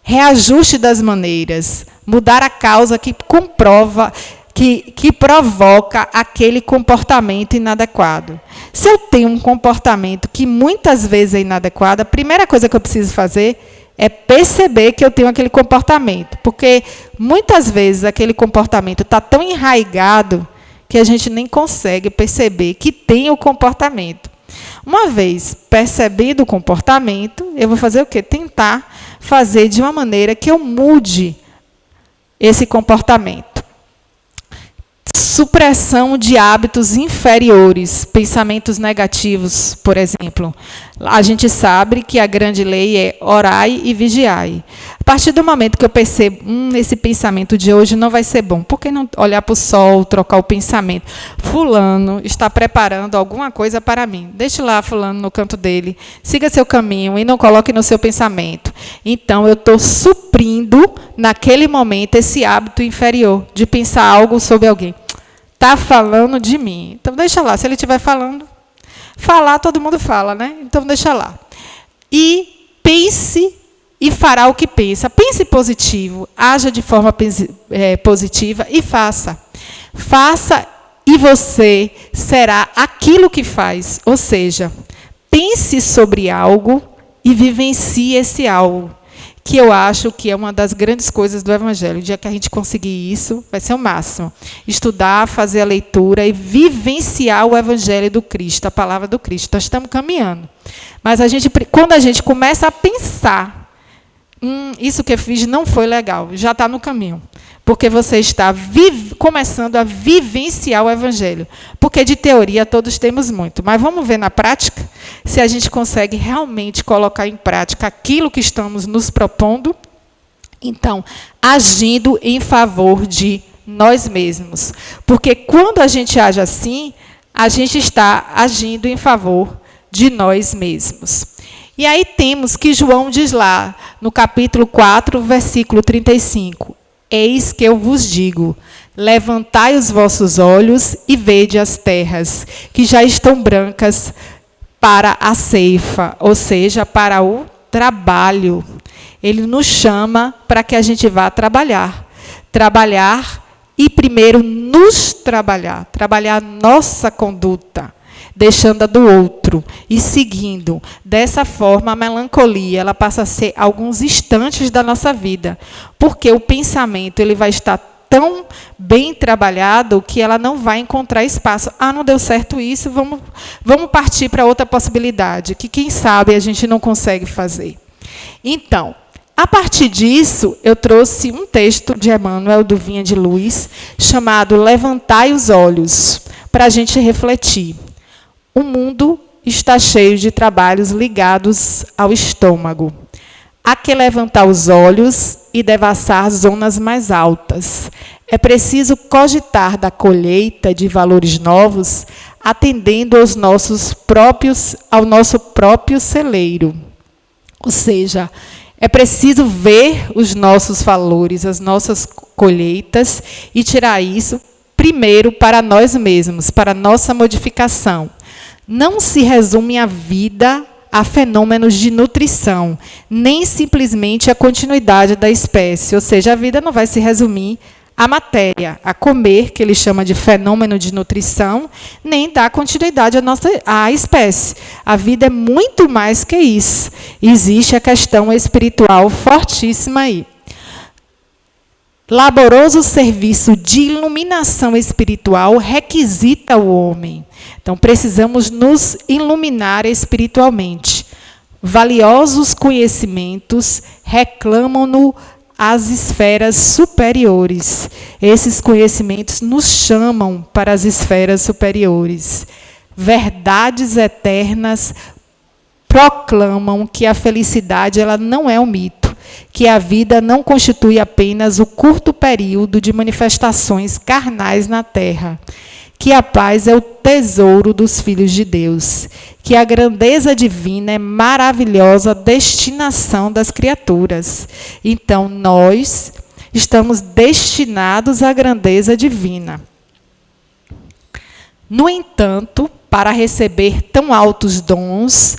Reajuste das maneiras, mudar a causa que comprova, que provoca aquele comportamento inadequado. Se eu tenho um comportamento que muitas vezes é inadequado, a primeira coisa que eu preciso fazer é perceber que eu tenho aquele comportamento, porque muitas vezes aquele comportamento está tão enraizado que a gente nem consegue perceber que tem o comportamento. Uma vez percebendo o comportamento, eu vou fazer o quê? Tentar fazer de uma maneira que eu mude esse comportamento. Supressão de hábitos inferiores, pensamentos negativos, por exemplo. A gente sabe que a grande lei é orai e vigiai. A partir do momento que eu percebo, esse pensamento de hoje não vai ser bom, por que não olhar para o sol, trocar o pensamento? Fulano está preparando alguma coisa para mim. Deixe lá fulano no canto dele, siga seu caminho e não coloque no seu pensamento. Então, eu estou suprindo, naquele momento, esse hábito inferior de pensar algo sobre alguém. Está falando de mim. Então, deixa lá. Se ele estiver falando, falar, todo mundo fala, né? Então, deixa lá. E pense e fará o que pensa. Pense positivo, haja de forma positiva e faça. Faça e você será aquilo que faz. Ou seja, pense sobre algo e vivencie esse algo. Que eu acho que é uma das grandes coisas do Evangelho. O dia que a gente conseguir isso, vai ser o máximo. Estudar, fazer a leitura e vivenciar o Evangelho do Cristo, a palavra do Cristo. Nós estamos caminhando. Mas quando a gente começa a pensar, isso que eu fiz não foi legal, já está no caminho. Porque você está começando a vivenciar o Evangelho. Porque de teoria todos temos muito. Mas vamos ver na prática se a gente consegue realmente colocar em prática aquilo que estamos nos propondo. Então, agindo em favor de nós mesmos. Porque quando a gente age assim, a gente está agindo em favor de nós mesmos. E aí temos que João diz lá, no capítulo 4, versículo 35. Eis que eu vos digo, levantai os vossos olhos e vede as terras, que já estão brancas para a ceifa, ou seja, para o trabalho. Ele nos chama para que a gente vá trabalhar. Trabalhar e primeiro nos trabalhar a nossa conduta, deixando a do outro e seguindo. Dessa forma, a melancolia ela passa a ser alguns instantes da nossa vida, porque o pensamento ele vai estar tão bem trabalhado que ela não vai encontrar espaço. Não deu certo isso, vamos partir para outra possibilidade, que quem sabe a gente não consegue fazer. Então, a partir disso, eu trouxe um texto de Emmanuel, do Vinha de Luz, chamado Levantai os Olhos, para a gente refletir. O mundo está cheio de trabalhos ligados ao estômago. Há que levantar os olhos e devassar zonas mais altas. É preciso cogitar da colheita de valores novos, atendendo ao nosso próprio celeiro. Ou seja, é preciso ver os nossos valores, as nossas colheitas, e tirar isso primeiro para nós mesmos, para a nossa modificação. Não se resume a vida a fenômenos de nutrição, nem simplesmente a continuidade da espécie. Ou seja, a vida não vai se resumir à matéria, a comer, que ele chama de fenômeno de nutrição, nem dar continuidade à espécie. A vida é muito mais que isso. Existe a questão espiritual fortíssima aí. Laboroso serviço de iluminação espiritual requisita o homem. Então, precisamos nos iluminar espiritualmente. valiosos conhecimentos reclamam-no as esferas superiores. Esses conhecimentos nos chamam para as esferas superiores. Verdades eternas proclamam que a felicidade ela não é um mito, que a vida não constitui apenas o curto período de manifestações carnais na terra, que a paz é o tesouro dos filhos de Deus, que a grandeza divina é maravilhosa destinação das criaturas. Então, nós estamos destinados à grandeza divina. No entanto, para receber tão altos dons,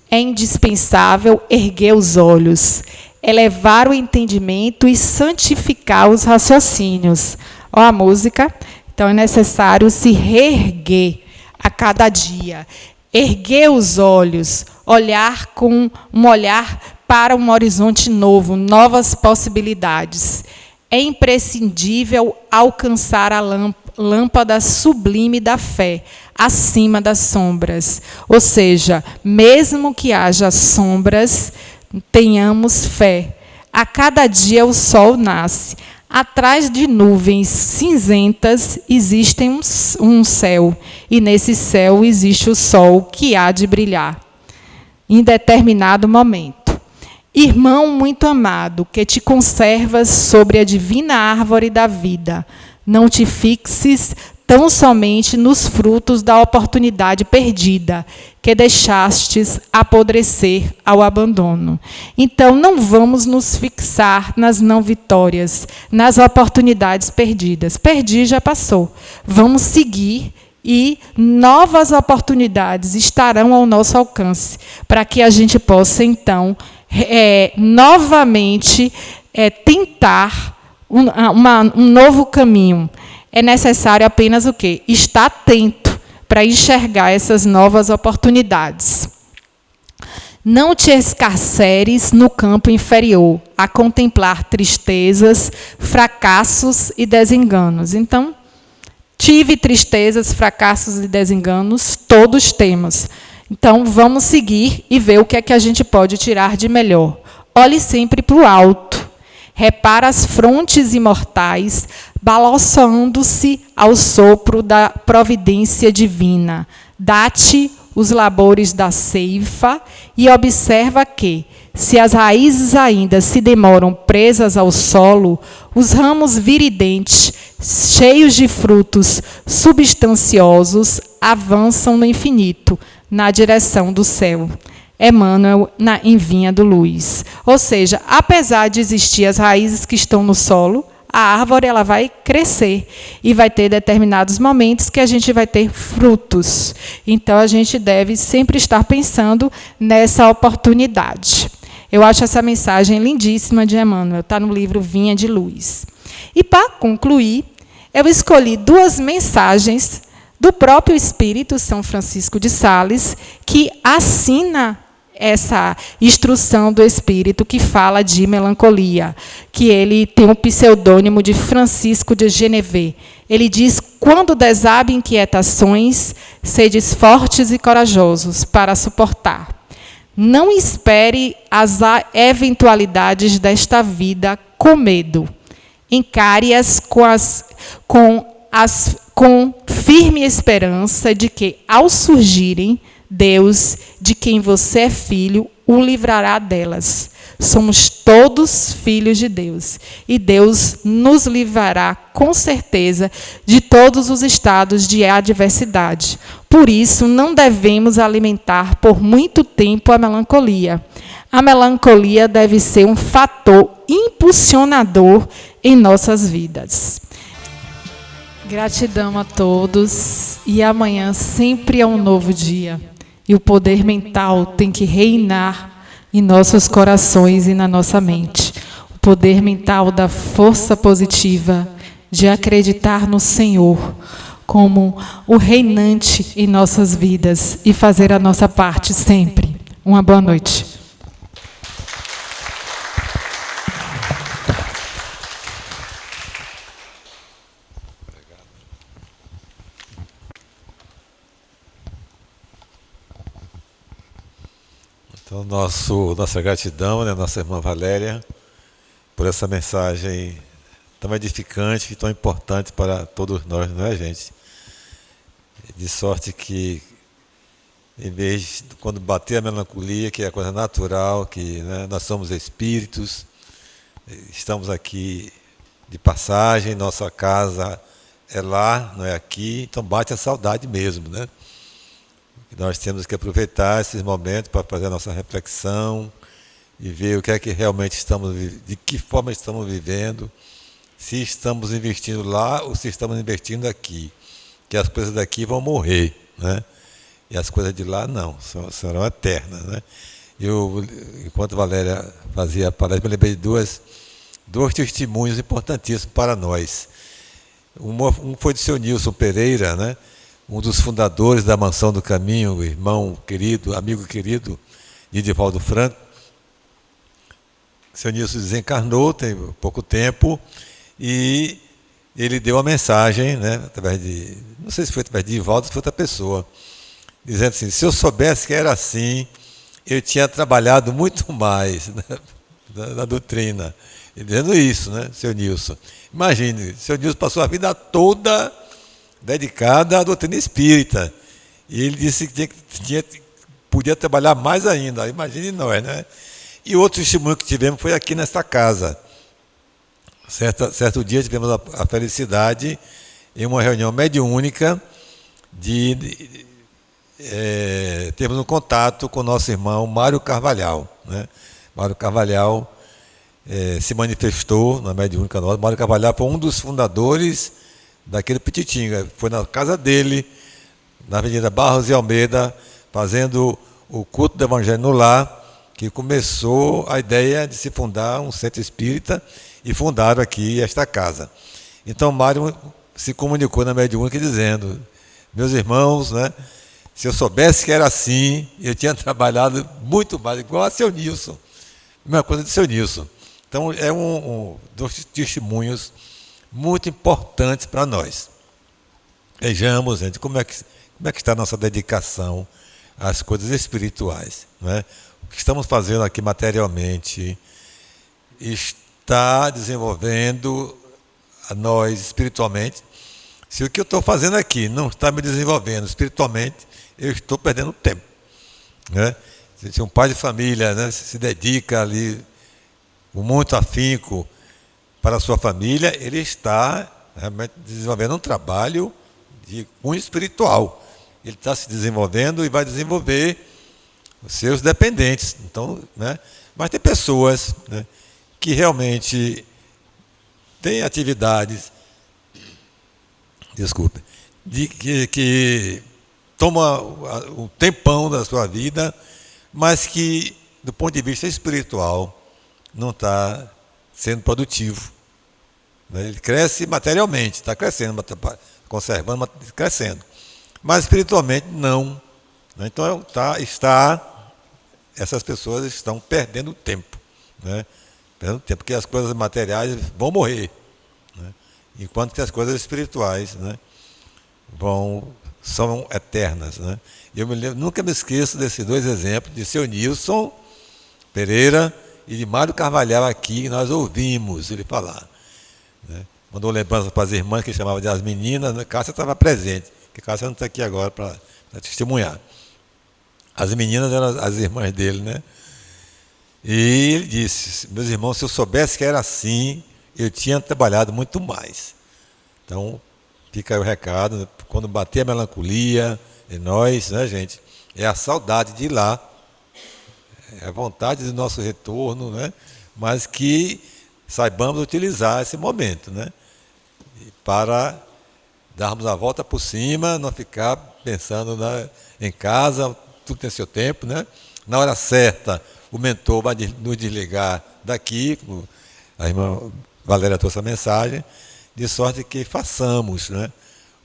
é indispensável erguer os olhos, elevar o entendimento e santificar os raciocínios. Ó a música. Então, é necessário se reerguer a cada dia, erguer os olhos, olhar com um olhar para um horizonte novo, novas possibilidades. É imprescindível alcançar a lâmpada sublime da fé, acima das sombras. Ou seja, mesmo que haja sombras, tenhamos fé. A cada dia o sol nasce. Atrás de nuvens cinzentas existe um céu, e nesse céu existe o sol que há de brilhar em determinado momento. Irmão muito amado, que te conservas sobre a divina árvore da vida, não te fixes tão somente nos frutos da oportunidade perdida, que deixastes apodrecer ao abandono. Então, não vamos nos fixar nas não vitórias, nas oportunidades perdidas. Perdi, já passou. Vamos seguir e novas oportunidades estarão ao nosso alcance, para que a gente possa, então, novamente tentar um novo caminho. É necessário apenas o quê? Estar atento para enxergar essas novas oportunidades. Não te escarceres no campo inferior, a contemplar tristezas, fracassos e desenganos. Então, tive tristezas, fracassos e desenganos, todos temos. Então, vamos seguir e ver o que é que a gente pode tirar de melhor. Olhe sempre para o alto. Repara as frontes imortais, balançando-se ao sopro da providência divina. Dá-te os labores da ceifa e observa que, se as raízes ainda se demoram presas ao solo, os ramos viridentes, cheios de frutos substanciosos, avançam no infinito, na direção do céu. Emmanuel, em Vinha do Luz. Ou seja, apesar de existir as raízes que estão no solo, a árvore ela vai crescer e vai ter determinados momentos que a gente vai ter frutos. Então, a gente deve sempre estar pensando nessa oportunidade. Eu acho essa mensagem lindíssima de Emmanuel, está no livro Vinha de Luz. E, para concluir, eu escolhi 2 mensagens do próprio Espírito São Francisco de Sales, que assina essa instrução do Espírito que fala de melancolia, que ele tem o pseudônimo de Francisco de Genevê. Ele diz: quando desabe inquietações, sedes fortes e corajosos para suportar. Não espere as eventualidades desta vida com medo. Encare-as com firme esperança de que, ao surgirem, Deus, de quem você é filho, o livrará delas. Somos todos filhos de Deus. E Deus nos livrará, com certeza, de todos os estados de adversidade. Por isso, não devemos alimentar por muito tempo a melancolia. A melancolia deve ser um fator impulsionador em nossas vidas. Gratidão a todos. E amanhã sempre é um novo dia. E o poder mental tem que reinar em nossos corações e na nossa mente. O poder mental da força positiva de acreditar no Senhor como o reinante em nossas vidas e fazer a nossa parte sempre. Uma boa noite. Então, nossa gratidão, né, nossa irmã Valéria, por essa mensagem tão edificante e tão importante para todos nós, não é, gente? De sorte que, em vez de quando bater a melancolia, que é a coisa natural, que, né, nós somos espíritos, estamos aqui de passagem, nossa casa é lá, não é aqui, então bate a saudade mesmo, né? Nós temos que aproveitar esses momentos para fazer a nossa reflexão e ver o que é que realmente de que forma estamos vivendo, se estamos investindo lá ou se estamos investindo aqui, que as coisas daqui vão morrer, né? E as coisas de lá não, serão eternas, né? Enquanto a Valéria fazia a palestra, me lembrei de dois testemunhos importantíssimos para nós. Um foi do seu Nilson Pereira, né? Um dos fundadores da Mansão do Caminho, irmão querido, amigo querido de Edivaldo Franco. O seu Nilson desencarnou tem pouco tempo e ele deu uma mensagem, né, não sei se foi através de Edivaldo ou se foi outra pessoa, dizendo assim: se eu soubesse que era assim, eu tinha trabalhado muito mais, né, na doutrina. Ele dizendo isso, né, seu Nilson. Imagine, seu Nilson passou a vida toda dedicada à doutrina espírita. E ele disse que podia trabalhar mais ainda. Imagine nós, né? E outro testemunho que tivemos foi aqui nesta casa. Certo dia tivemos a felicidade, em uma reunião mediúnica, de termos um contato com o nosso irmão Mário Carvalhal, né? Mário Carvalhal se manifestou na mediúnica nossa. Mário Carvalhal foi um dos fundadores daquele Pititinga. Foi na casa dele, na Avenida Barros e Almeida, fazendo o culto do Evangelho no Lar, que começou a ideia de se fundar um centro espírita e fundaram aqui esta casa. Então Mário se comunicou na mediúnica dizendo: meus irmãos, né, se eu soubesse que era assim, eu tinha trabalhado muito mais, igual a seu Nilson. Mesma coisa de seu Nilson. Então é dos testemunhos muito importantes para nós. Vejamos, gente, como é que está a nossa dedicação às coisas espirituais, né? O que estamos fazendo aqui materialmente está desenvolvendo a nós espiritualmente. Se o que eu estou fazendo aqui não está me desenvolvendo espiritualmente, eu estou perdendo tempo, né? Se um pai de família, né, se dedica ali com muito afinco para a sua família, ele está realmente desenvolvendo um trabalho de cunho espiritual. Ele está se desenvolvendo e vai desenvolver os seus dependentes. Então, né? Mas tem pessoas, né, que realmente têm atividades, que toma o tempão da sua vida, mas que, do ponto de vista espiritual, não está sendo produtivo. Ele cresce materialmente, está crescendo, conservando, mas crescendo. Mas espiritualmente não. Então essas pessoas estão perdendo tempo, né? Perdendo tempo, porque as coisas materiais vão morrer, né? Enquanto que as coisas espirituais, né, são eternas, né? Eu nunca me esqueço desses dois exemplos, de seu Nilson Pereira e de Mário Carvalhal aqui, nós ouvimos ele falar, né? Mandou lembrança para as irmãs, que chamava de as meninas, né? Cássia estava presente, que Cássia não está aqui agora para testemunhar. As meninas eram as irmãs dele, né? E ele disse: meus irmãos, se eu soubesse que era assim, eu tinha trabalhado muito mais. Então, fica aí o recado, né? Quando bater a melancolia em nós, né, gente, é a saudade de ir lá, é a vontade do nosso retorno, né? Mas que saibamos utilizar esse momento, né, para darmos a volta por cima, não ficar pensando em casa, tudo tem seu tempo, né? Na hora certa, o mentor vai nos desligar daqui, a irmã Valéria trouxe a mensagem, de sorte que façamos, né,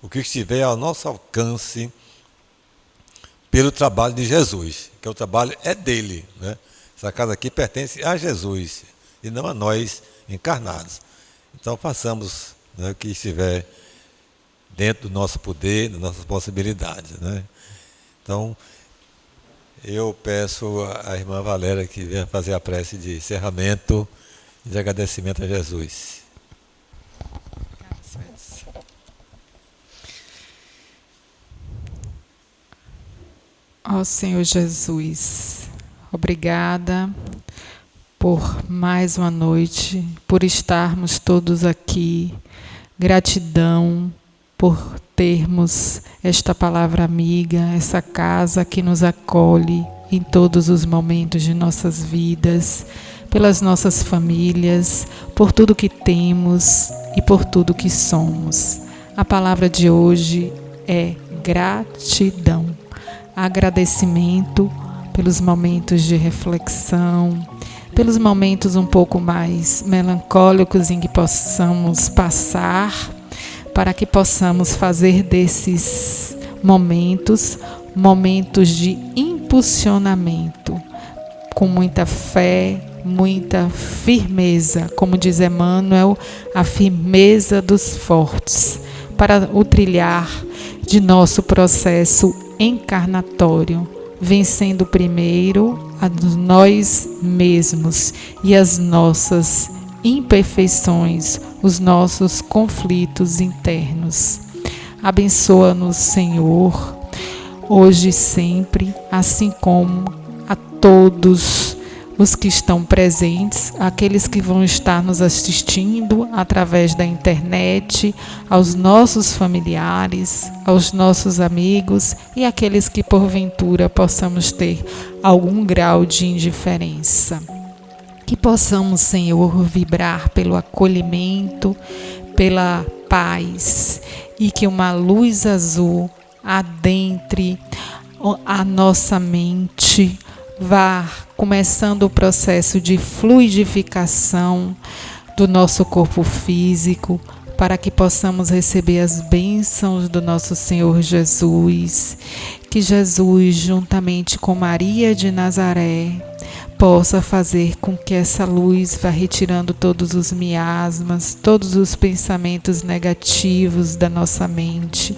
o que estiver ao nosso alcance pelo trabalho de Jesus, que o trabalho é dele, né? Essa casa aqui pertence a Jesus e não a nós encarnados. Então façamos, né, o que estiver dentro do nosso poder, das nossas possibilidades, né? Então, Eu peço à irmã Valéria que venha fazer a prece de encerramento e de agradecimento a Jesus. Ó Senhor Jesus, obrigada por mais uma noite, por estarmos todos aqui. Gratidão por termos esta palavra amiga, essa casa que nos acolhe em todos os momentos de nossas vidas, pelas nossas famílias, por tudo que temos e por tudo que somos. A palavra de hoje é gratidão. Agradecimento pelos momentos de reflexão, pelos momentos um pouco mais melancólicos em que possamos passar, para que possamos fazer desses momentos de impulsionamento, com muita fé, muita firmeza, como diz Emmanuel, a firmeza dos fortes, para o trilhar de nosso processo encarnatório, vencendo primeiro a nós mesmos e as nossas imperfeições, os nossos conflitos internos. Abençoa-nos, Senhor, hoje e sempre, assim como a todos os que estão presentes, aqueles que vão estar nos assistindo através da internet, aos nossos familiares, aos nossos amigos e aqueles que porventura possamos ter algum grau de indiferença. Que possamos, Senhor, vibrar pelo acolhimento, pela paz e que uma luz azul adentre a nossa mente, vá começando o processo de fluidificação do nosso corpo físico, para que possamos receber as bênçãos do nosso Senhor Jesus. Que Jesus, juntamente com Maria de Nazaré, possa fazer com que essa luz vá retirando todos os miasmas, todos os pensamentos negativos da nossa mente,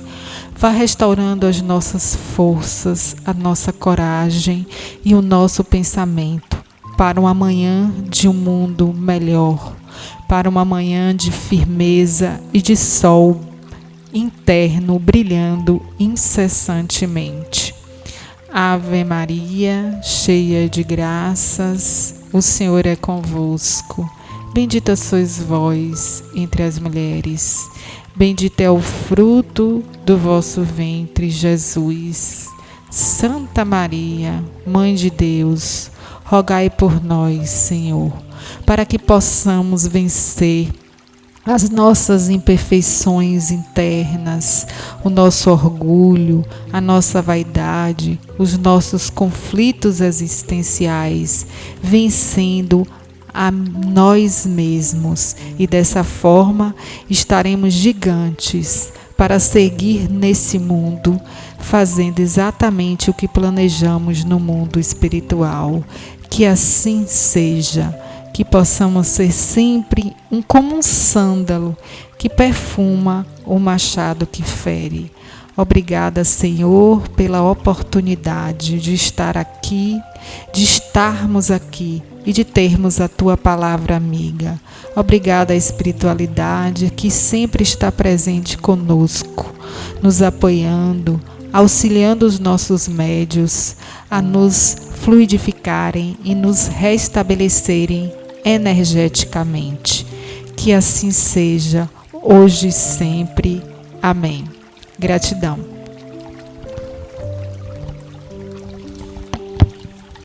vá restaurando as nossas forças, a nossa coragem e o nosso pensamento para um amanhã de um mundo melhor, para uma manhã de firmeza e de sol interno brilhando incessantemente. Ave Maria, cheia de graças, o Senhor é convosco. Bendita sois vós entre as mulheres. Bendito é o fruto do vosso ventre, Jesus. Santa Maria, Mãe de Deus, rogai por nós, Senhor, para que possamos vencer as nossas imperfeições internas, o nosso orgulho, a nossa vaidade, os nossos conflitos existenciais, vencendo a nós mesmos, e dessa forma estaremos gigantes para seguir nesse mundo, fazendo exatamente o que planejamos no mundo espiritual. Que assim seja, que possamos ser sempre como um sândalo que perfuma o machado que fere. Obrigada, Senhor, pela oportunidade de estar aqui, de estarmos aqui e de termos a Tua palavra amiga. Obrigada à espiritualidade que sempre está presente conosco, nos apoiando, auxiliando os nossos médios a nos fluidificarem e nos restabelecerem energeticamente. Que assim seja, hoje e sempre. Amém. Gratidão.